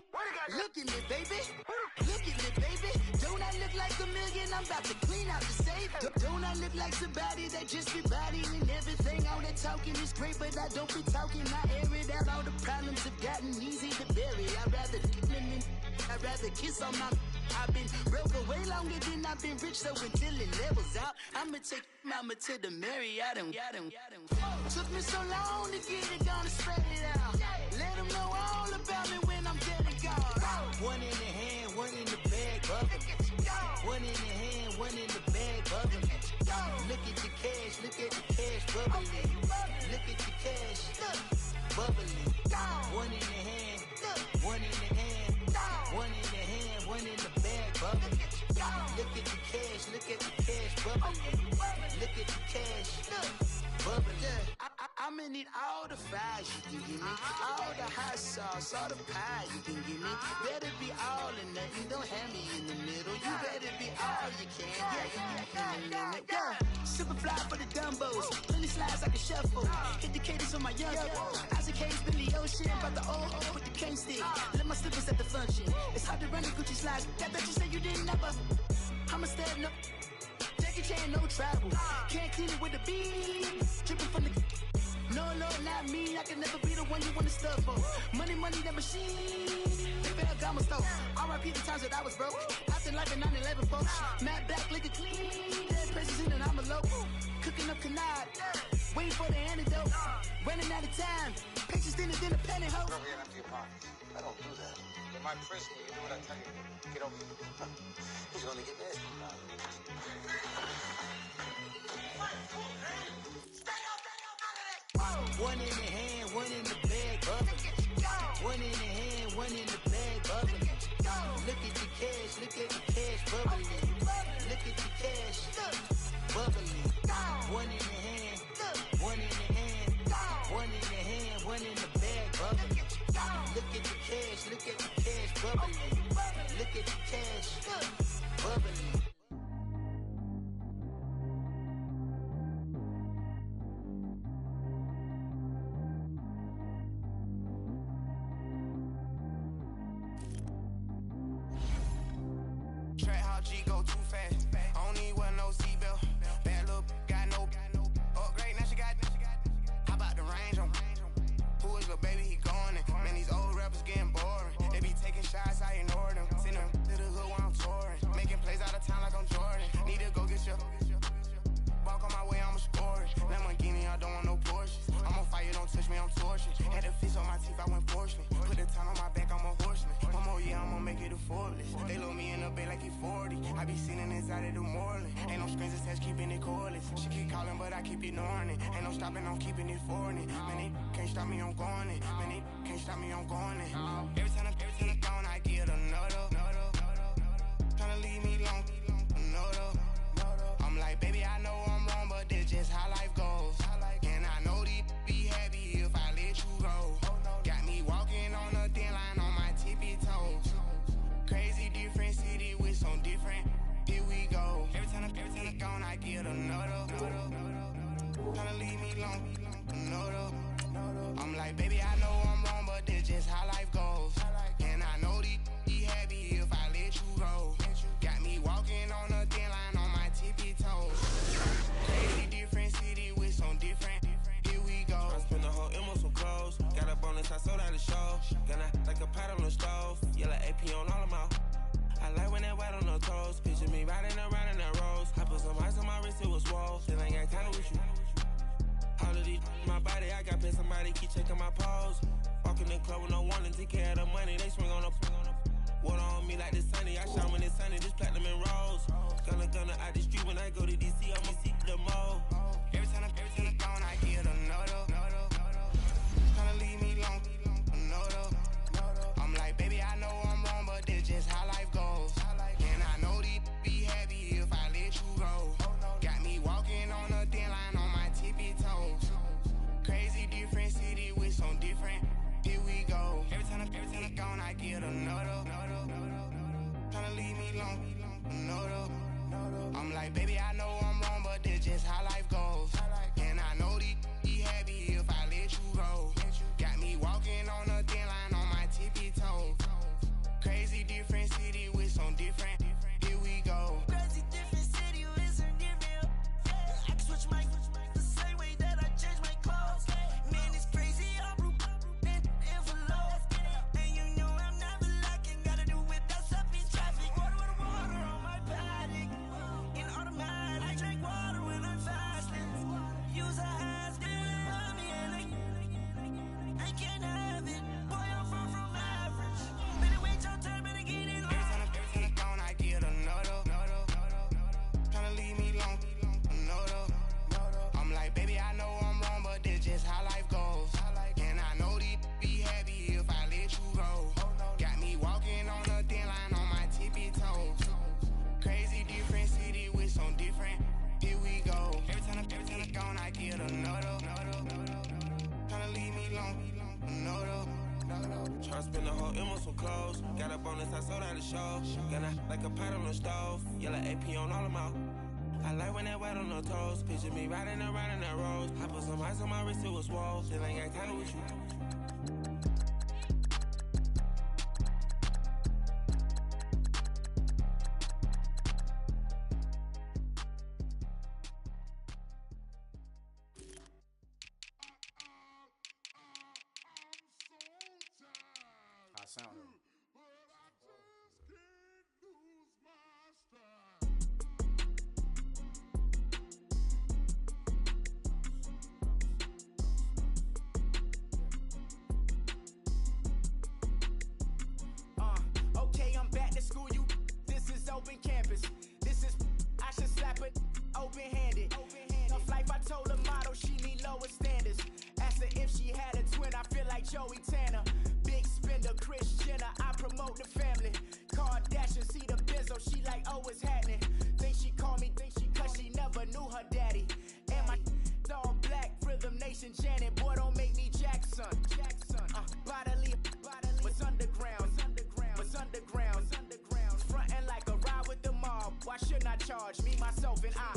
Speaker 5: Look at me, baby. Look at me, baby. Don't I look like a million? I'm about to clean out the safe. Don't I look like somebody that just be bodying everything? All that talking is great, but I don't be talking. I air it out. All the problems have gotten easy to bury. I'd rather kiss on my. I've been broke way longer than I've been rich, so until it levels out, I'ma take mama to the Marriott and took me so long to get it done and spread it out. Let them know all about me when I'm dead and gone. One in the hand, one in the bag, bubbling. One in the hand, one in the bag, bubbling. Look at the cash, bubbling. Look at the cash, bubbling. One in the hand, one in the hand, one in the hand, one in the bag, bubbling. Look at the cash, bubbling. Look at the cash, bubbling. I'm I'ma need all the fries you can give me, all the hot sauce, all the pie you can give me. Better be all or nothing, don't have me in the middle. You better be all you can, yeah. Super fly for the dumbos, plenty slides like a shuffle. Hit the cadence on my young Isaac Hayes, Billy Ocean, about the old with the cane stick. Let my slippers at the function. It's hard to run the Gucci slides. That bet you say you didn't never. I'ma step no. Jackie Chan, no travel. Can't clean it with the beat. Dripping from the. No, not me. I can never be the one you wanna stuff for. Money, that machine. The Ferragamo stove. R.I.P. the times that I was broke. Acting like a 9/11 folks. Matte back, liquor clean. Dead presents in and I'm a local. Cooking up canard. Waiting for the antidote. Running out of time. Pictures thinner than a penny hoe.
Speaker 6: Don't get empty your pockets. I don't do that. In my prison, you do what I tell you. Get over here. He's gonna get nasty.
Speaker 5: One in the hand, one in the bag, bubbling. One in the hand, one in the bag, bubbling. Look at the cash, bubbling. Look at the cash, bubbling. One in the hand, one in the hand, one in the hand, one in the bag, bubbling. Look at the cash, bubbling. Look at the cash, bubbling.
Speaker 7: Somebody keep checking my pose. Walking in the club with no warning. spend the whole M on some clothes. Got a bonus, I sold out the show. Got a like a pot on the stove. Yellow AP on all of my. I like when that wet on the toes. Picture me riding around in that rose. I put some ice on my wrist, it was swole. Still ain't got time with you.
Speaker 8: I sound it.
Speaker 5: Okay, I'm back to school, you. This is open campus. This is, I should slap it open-handed. Tough life, I told her motto, she need lower standards. Asked her if she had a twin, I feel like Joey Tanner. Big spender, Kris Jenner, I promote the family. Kardashian, see the Benzo, she like, oh, it's happening. Think she called me, cause she never knew her daddy. And my all black, Rhythm Nation, Janet, boy, don't make me Jackson. Bodily, was underground. Frontin' like a ride with the mob. Why shouldn't I charge me, myself, and I?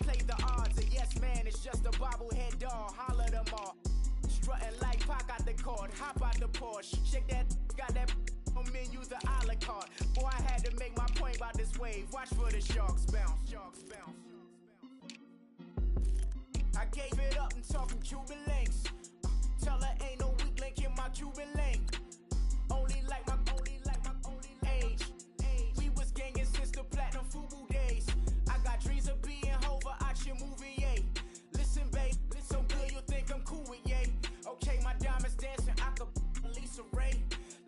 Speaker 5: Play the odds, a yes man, it's just a bobblehead doll. Holler them all. Strutting like Pac out the court, hop out the Porsche. Shake that, got that on menu, the a la carte. Boy, I had to make my point about this wave. Watch for the sharks bounce. I gave it up and talking Cuban links. Tell her ain't no weak link in my Cuban link. Only like my age. We was gangin' since the platinum FUBU days. I got dreams of being Hova, out your movie, yay. Listen, babe, so good you'll think I'm cool with yay. Okay, my diamonds dancing, I could Lisa Ray.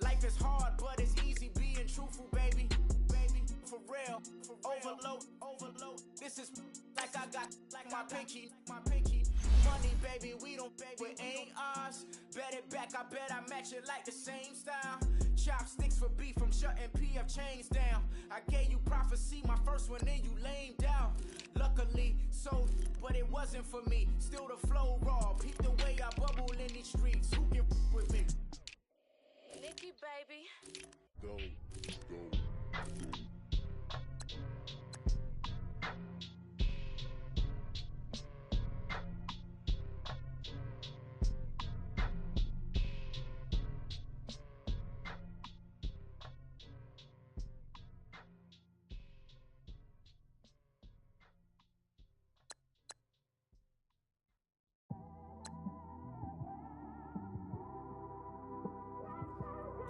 Speaker 5: Life is hard, but it's easy being truthful, baby. For real, overload. This is like I got like my pinky. Money, baby, we don't baby, it ain't ours. Bet it back, I bet I match it like the same style. Chopsticks for beef, I'm shutting PF chains down. I gave you prophecy, my first one, then you lamed out. Luckily, so, but it wasn't for me. Still the flow raw, peep the way I bubble in these streets. Who can with me?
Speaker 9: Nikki, baby.
Speaker 10: Go.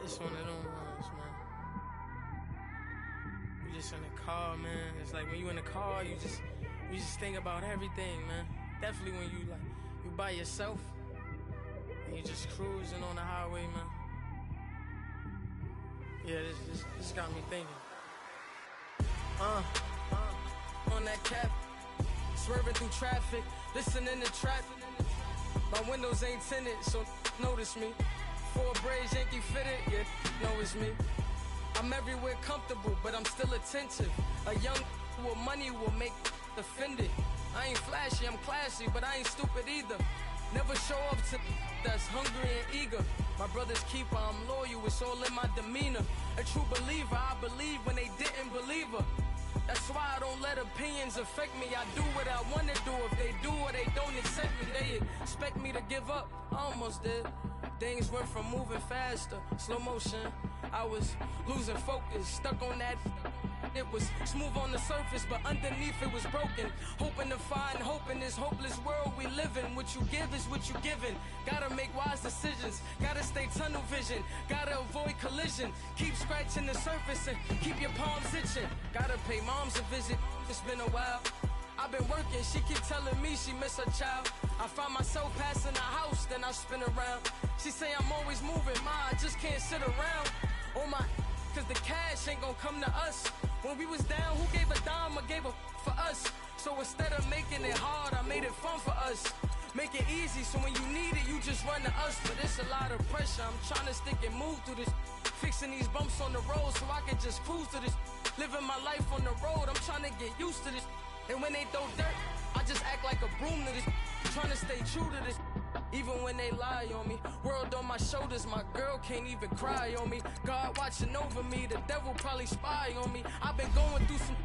Speaker 11: It's one of them ones, man. You just in the car, man. It's like when you in the car, you just think about everything, man. Definitely when you by yourself and you just cruising on the highway, man. Yeah, this got me thinking. On that cap, swerving through traffic, listening to trap. My windows ain't tinted, so notice me. 4 braids, Yankee fitted, yeah, know it's me. I'm everywhere comfortable, but I'm still attentive. A young with money will make offended. I ain't flashy, I'm classy, but I ain't stupid either. Never show up to that's hungry and eager. My brother's keeper, I'm loyal, it's all in my demeanor. A true believer, I believe when they didn't believe her. That's why I don't let opinions affect me. I do what I want to do. If they do or they don't accept me, they expect me to give up. I almost did. Things went from moving faster, slow motion. I was losing focus, stuck on that. It was smooth on the surface, but underneath it was broken. Hoping to find hope in this hopeless world we live in. What you give is what you given. Gotta make wise decisions. Gotta stay tunnel vision. Gotta avoid collision. Keep scratching the surface and keep your palms itching. Gotta pay moms a visit. It's been a while. I've been working, she keep telling me she miss her child. I find myself passing the house, then I spin around. She say I'm always moving, I just can't sit around. Oh my, cause the cash ain't gonna come to us. When we was down, who gave a dime or gave a for us? So instead of making it hard, I made it fun for us. Make it easy, so when you need it, you just run to us. But it's a lot of pressure, I'm trying to stick and move through this. Fixing these bumps on the road so I can just cruise to this. Living my life on the road, I'm trying to get used to this. And when they throw dirt, I just act like a broom to this. Trying to stay true to this. even when they lie on me. World on my shoulders, my girl can't even cry on me. God watching over me, the devil probably spy on me. I've been going through some,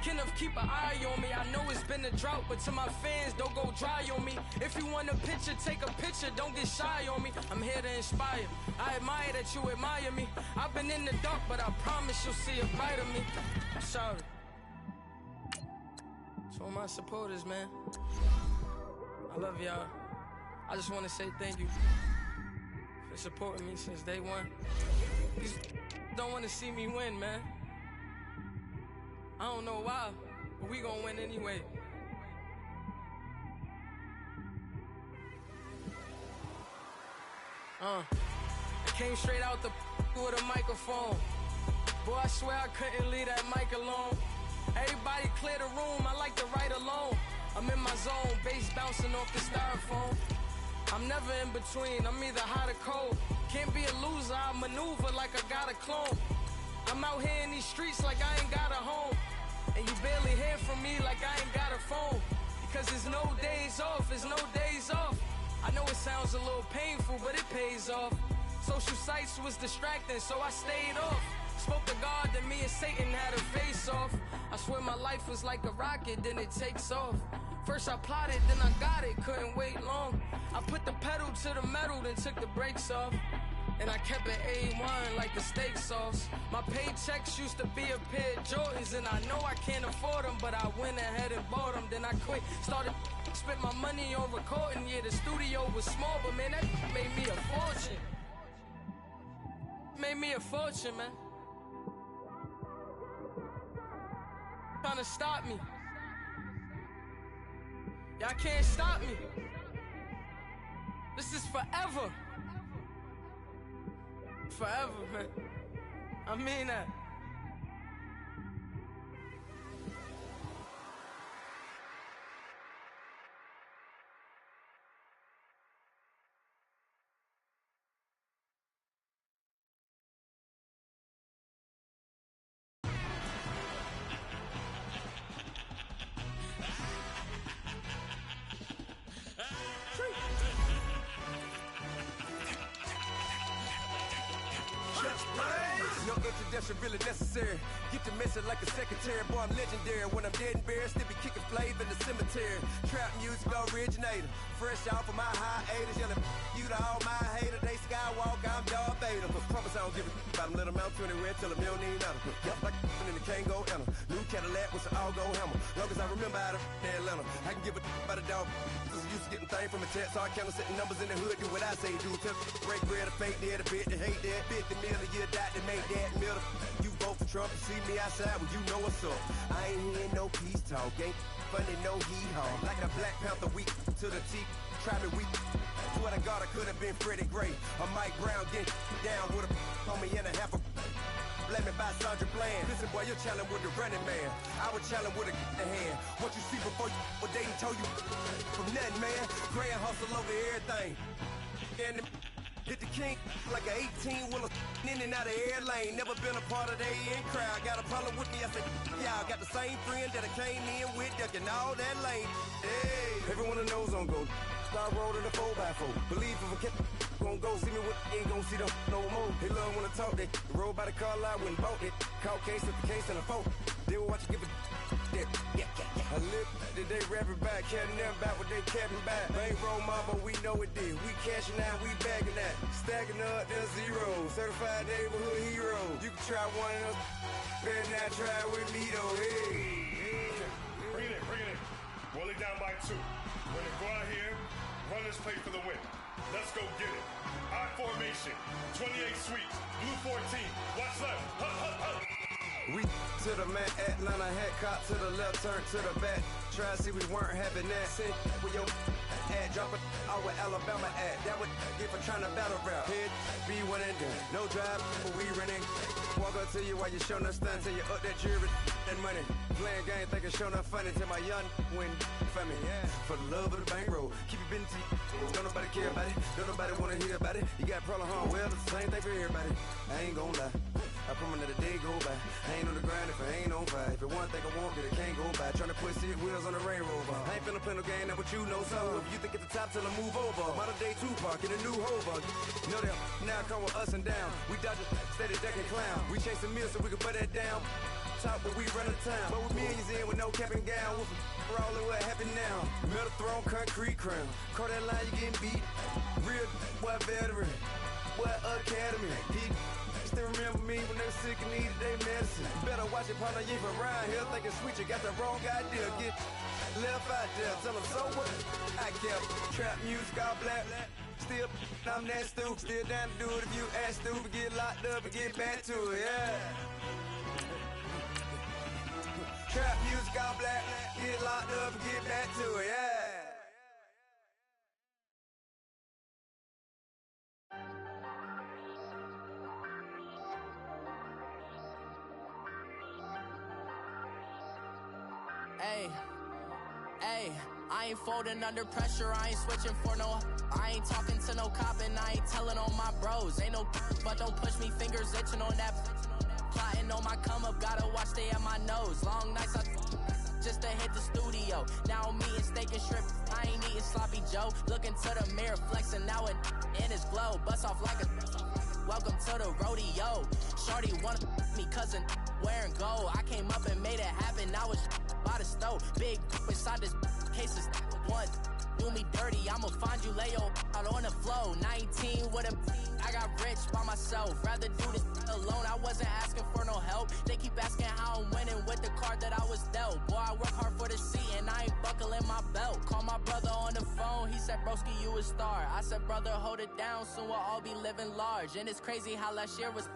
Speaker 11: Kenneth keep an eye on me. I know it's been a drought, but to my fans, don't go dry on me. If you want a picture, take a picture, don't get shy on me. I'm here to inspire, I admire that you admire me. I've been in the dark, but I promise you'll see a brighter me. I'm sorry. To all my supporters, man, I love y'all. I just want to say thank you for supporting me since day one. These don't want to see me win, man. I don't know why, but we gonna win anyway. I came straight out the with a microphone. Boy, I swear I couldn't leave that mic alone. Everybody clear the room, I like to write alone. I'm in my zone, bass bouncing off the styrofoam. I'm never in between, I'm either hot or cold. Can't be a loser, I maneuver like I got a clone. I'm out here in these streets like I ain't got a home. And you barely hear from me like I ain't got a phone. Because there's no days off, there's no days off. I know it sounds a little painful, but it pays off. Social sites was distracting, so I stayed off. Spoke to God, then me and Satan had a face off. I swear my life was like a rocket, then it takes off. First I plotted, then I got it, couldn't wait long. I put the pedal to the metal, then took the brakes off. And I kept it A1 like the steak sauce. My paychecks used to be a pair of Jordans, and I know I can't afford them, but I went ahead and bought them. Then I quit, started, spent my money on recording. Yeah, the studio was small, but man, that made me a fortune. Made me a fortune, man. Trying to stop me. Y'all can't stop me. This is forever. Forever, man. I mean that.
Speaker 10: No introduction really necessary. Get the message like a secretary. Boy, I'm legendary. When I'm dead and buried, still be kicking flavor in the cemetery. Trap music originator. Fresh off of my hiatus. Yelling you to all my haters. They skywalk, I'm Darth Vader. Promise I don't give a about them. Let them out 20 red, tell them you don't need nothing. Yup, like in the Kango Anna. New Cadillac with some all-gold hammer. Long as I remember out of Atlanta. I can give a about a dog. Cause I'm used to getting things from a text. So I count setting numbers in the hood. Do what I say do. Tell break bread, a fake dead, a bit to hate that. 50 million, you die to make that middle. You vote for Trump and see me outside when you know what's up. I ain't hearing no peace talk. Ain't funny, no hee-haw. Like a Black Panther weak to the teeth. Try me weak. Swear to God I could have been Freddie Gray. Or Mike Brown getting down with a on me and a half a let me buy Sandra Bland. Listen, boy, you're challenging with the running man. I was challenging with a hand. What you see before you what they told you from nothing, man. Grand hustle over everything. And hit the king like an 18-wheeler in and out of air lane. Never been a part of the in crowd. Got a problem with me, I said, y'all got the same friend that I came in with, ducking all that lane. Hey, everyone that knows on go. Start rolling the 4x4. Believe if I kept gon' go see me with ain't gon' see them no more. They love when I talk, they roll by the car lot when bought it. Caught case at the case and a phone. They will watch you give a that. I live that they rapping back, caring them back what they capping back. They ain't roll mama, we know it did. We cashing out, we bagging that. Stacking up, there's zero. Certified neighborhood hero. You can try one of those, better not try with me though. Hey.
Speaker 12: Bring it in. Roll it down by 2. We're gonna go out here, run this play for the win. Let's go get it. I formation, 28 sweeps, blue 14. Watch left. Hut.
Speaker 10: We to the man, Atlanta hat caught to the left, turn to the back. Try to see we weren't having that. Send with your ad, drop it out with Alabama ad. That would get for trying to battle rap. Head, be one and done. No drive, but we running. Walk up to you while you showing us stunts and you up that jewelry and money. Playing game, thinking showing up funny till my young win for me. Yeah. For the love of the bankroll, keep it busy. Don't nobody care about it. Don't nobody wanna hear about it. You got problem, huh? Well, it's the same thing for everybody. I ain't gonna lie. I promise that a day go by. I ain't on the grind if I ain't on fire. If it one thing I want, then it can't go by. Tryna put 6 wheels on the Range Rover. I ain't finna play no game, that what you know. So if you think at the top, till I move over. Modern day Tupac in a new Hova. You know that now come with us and down. We dodge it, steady ducking clown. We chasing meals so we can put that down. Top, but we run the town. But with millions in with no cap and gown. We're all in what happened now. Metal throne, concrete crown. Call that line, you getting beat. Real boy veteran. Boy academy. He still remember me when they were sick and needed their medicine. Better watch it, partner, you ain't around here thinking sweet. You got the wrong idea. Get left out there. Tell them so what? I kept trap music all black. Still, I'm that stupid. Still down to do it if you ask stupid. Get locked up and get back to it, yeah. Trap music all black, get locked up and get back to it, yeah.
Speaker 13: Hey, I ain't folding under pressure, I ain't switching for no. I ain't talking to no cop and I ain't telling on my bros. Ain't no, but don't push me, fingers itching on that. Plotting on my come up, gotta watch stay at my nose. Long nights just to hit the studio. Now I'm eating steak and shrimp, I ain't eating sloppy Joe. Looking to the mirror, flexing now it in his glow. Bust off like a welcome to the rodeo. Shorty wanna me cousin wearing gold. I came up and made it happen, I was by the stove. Big inside this cases one. Do me dirty, I'ma find you, lay your out on the floor. 19 with a I got rich by myself. Rather do this alone, I wasn't asking for no help. They keep asking how I'm winning with the card that I was dealt. Boy, I work hard for the seat and I ain't buckling my belt. Call my brother on the phone, he said, broski, you a star. I said, brother, hold it down, soon we'll all be living large. And it's crazy how last year was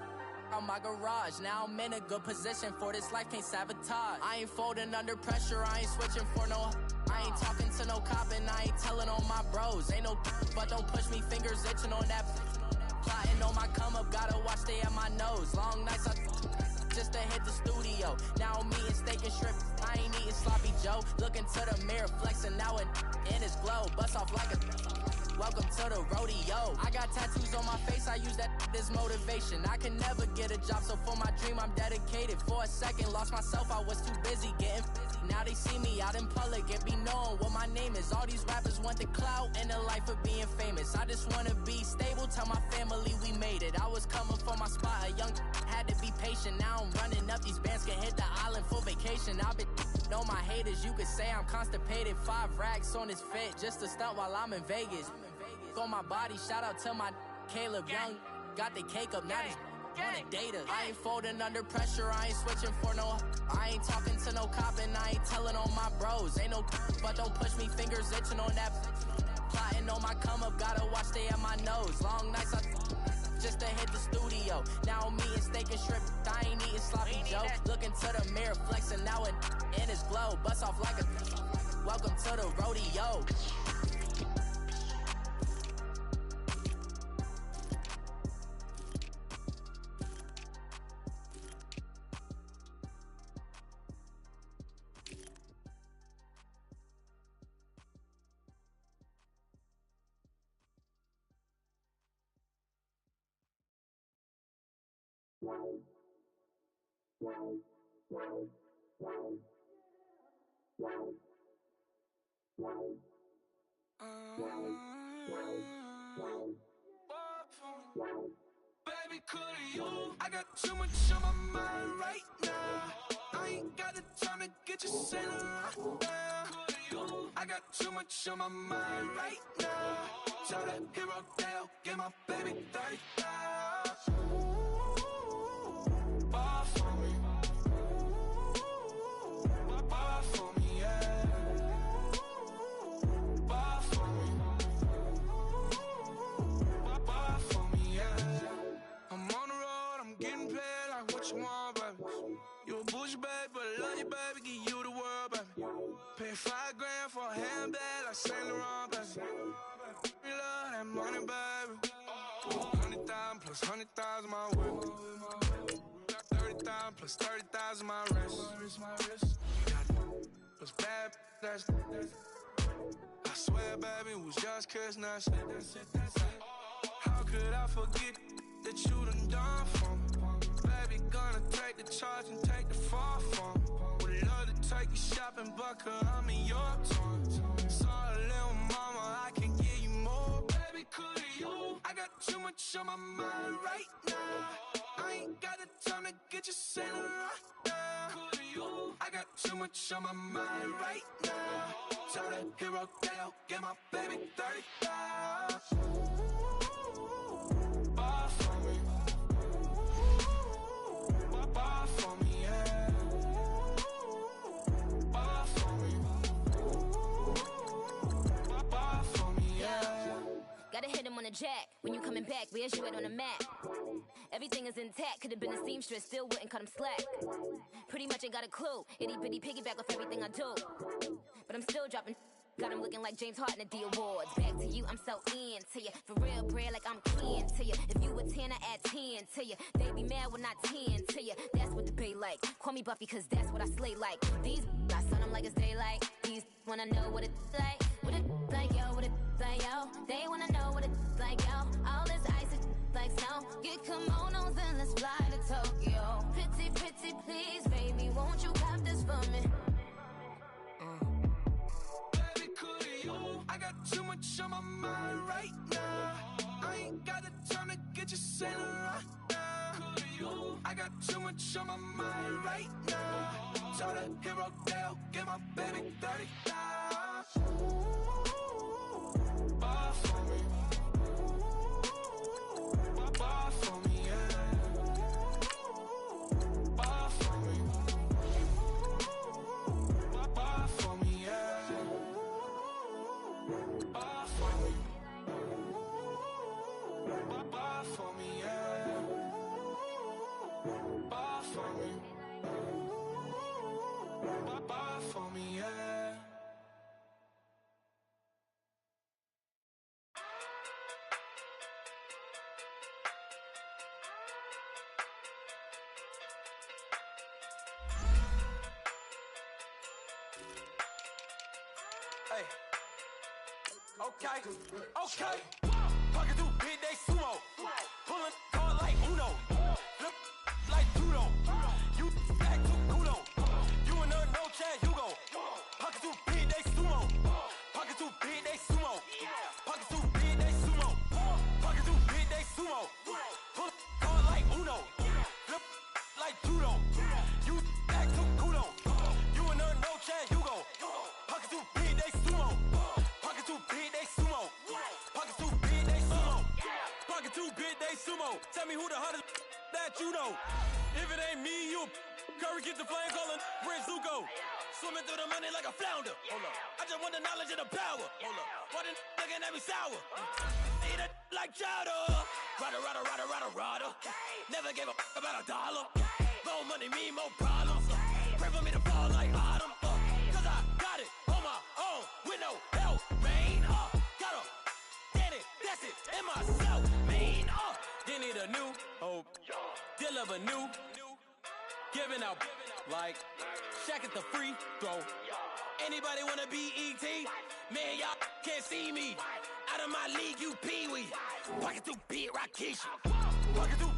Speaker 13: on my garage. Now I'm in a good position for this life, can't sabotage. I ain't folding under pressure, I ain't switching for no. I ain't talking to no cop and I ain't telling on my bros. Ain't no, but don't push me, fingers itching on that. Plotting on my come up, gotta watch stay at my nose. Long nights just to hit the studio. Now I'm eating steak and shrimp, I ain't eating sloppy Joe. Looking to the mirror, flexing now it in his glow. Bust off like a welcome to the rodeo. I got tattoos on my face, I use that as motivation. I can never get a job, so for my dream I'm dedicated. For a second, lost myself, I was too busy getting busy. Now they see me out in public and be knowing what my name is. All these rappers want the clout and the life of being famous. I just wanna be stable, tell my family we made it. I was coming for my spot, a young had to be patient. Now I'm running up, these bands can hit the island for vacation. I've been know my haters, you could say I'm constipated. 5 racks on his fit, just to stunt while I'm in Vegas. On my body, shout out to my Caleb Young. Got the cake up, now he's wanna date us. I ain't folding under pressure, I ain't switching for no. I ain't talking to no cop and I ain't telling on my bros. Ain't no, but don't push me, fingers itching on that. Plotting on my come up, gotta watch stay at my nose. Long nights just to hit the studio. Now I'm eating steak and shrimp, I ain't eating sloppy Joe. Looking to the mirror, flexing now it in his glow. Bust off like a welcome to the rodeo.
Speaker 14: Baby, could you? I got too much on my mind right now. I ain't got the time to get you sailing right now. I got too much on my mind right now. Tell that hero Dale, get my baby 30,000. Bar for me. Bar for me, yeah. Bar for me. Bar for me, yeah. I'm on the road, I'm getting paid like what you want, baby. You a bougie, baby, but I love you, baby. Give you the world, baby. Pay $5 grand for a handbag like Saint Laurent, baby. We love that money, baby. 100,000 plus 100,000 my whip. 30,000 plus 30,000 my wrist. Plus bad, that's I swear, baby, it was just kiss, that's it. How could I forget that you done for me? Baby, the charge and take the fall from. Would love to take you shopping, but I'm in your town. Sorry, little mama, I can give you more. Baby, could you? I got too much on my mind right now. I ain't got the time to get you sailing right now. Could you? I got too much on my mind right now. Tell the hero that I'll get my baby 35. Buy for me. Buy for me, yeah. Buy for me. Buy for me, yeah.
Speaker 15: Gotta hit him on the jack. When you coming back, where's you at on the map? Everything is intact. Could've been a seamstress, still wouldn't cut him slack. Pretty much ain't got a clue. Itty bitty piggyback off everything I do. But I'm still dropping. Got him looking like James Harden at the awards. Back to you, I'm so into you. For real, bread, like I'm kin to you. If you a 10, I add 10 to you. They be mad when I 10 to you. That's what the bay like. Call me Buffy, cause that's what I slay like. These I son them like it's daylight. These wanna know what it's like. What it like, yo, what it like, yo. They wanna know what it's like, yo. All this ice is like snow. Get kimonos and let's fly to Tokyo. Pretty, pretty, please, baby, won't you cop this for me?
Speaker 14: I got too much on my mind right now. I ain't got the time to get you sailing right now. I got too much on my mind right now. Tell the hero they'll get my baby 35. Buy for me. Buy for me, yeah. Buy for me. Buy for me, yeah. Buy for me. Buy for me, yeah. Buy for me. Buy for me, yeah.
Speaker 10: Hey. Okay. Pocket through big day sumo. Pulling card like Uno. Flip like judo. You back to Kudo. You and her no Chad Hugo. Pocket through big day sumo. Pocket through big day sumo. Pocket through big day sumo. Pocket through big day sumo. Pull card like Uno. Flip like judo. You back to Kudo. You and her no Chad Hugo. Pocket through big day sumo. Pocket too big, they sumo. Pocket too big, they sumo. Pocket too big, they sumo. Tell me who the hottest that you know. If it ain't me, you Curry get the flame calling Prince Zuko. Swimming through the money like a flounder. Hold up. I just want the knowledge and the power. Hold up. Why the looking at me sour? Eat it like chowder. Rada. Never gave a about a dollar. More money mean more problems. Pray for me to fall like autumn. Cause I got it on my own with no help. Got a daddy, that's it, in myself, mean, They need a new hope, deliver new, giving out, like, Shaq at the free throw. Anybody wanna be E.T.? Man, y'all can't see me. Out of my league, you pee-wee. Pocket too big, Rakishi. Pocket too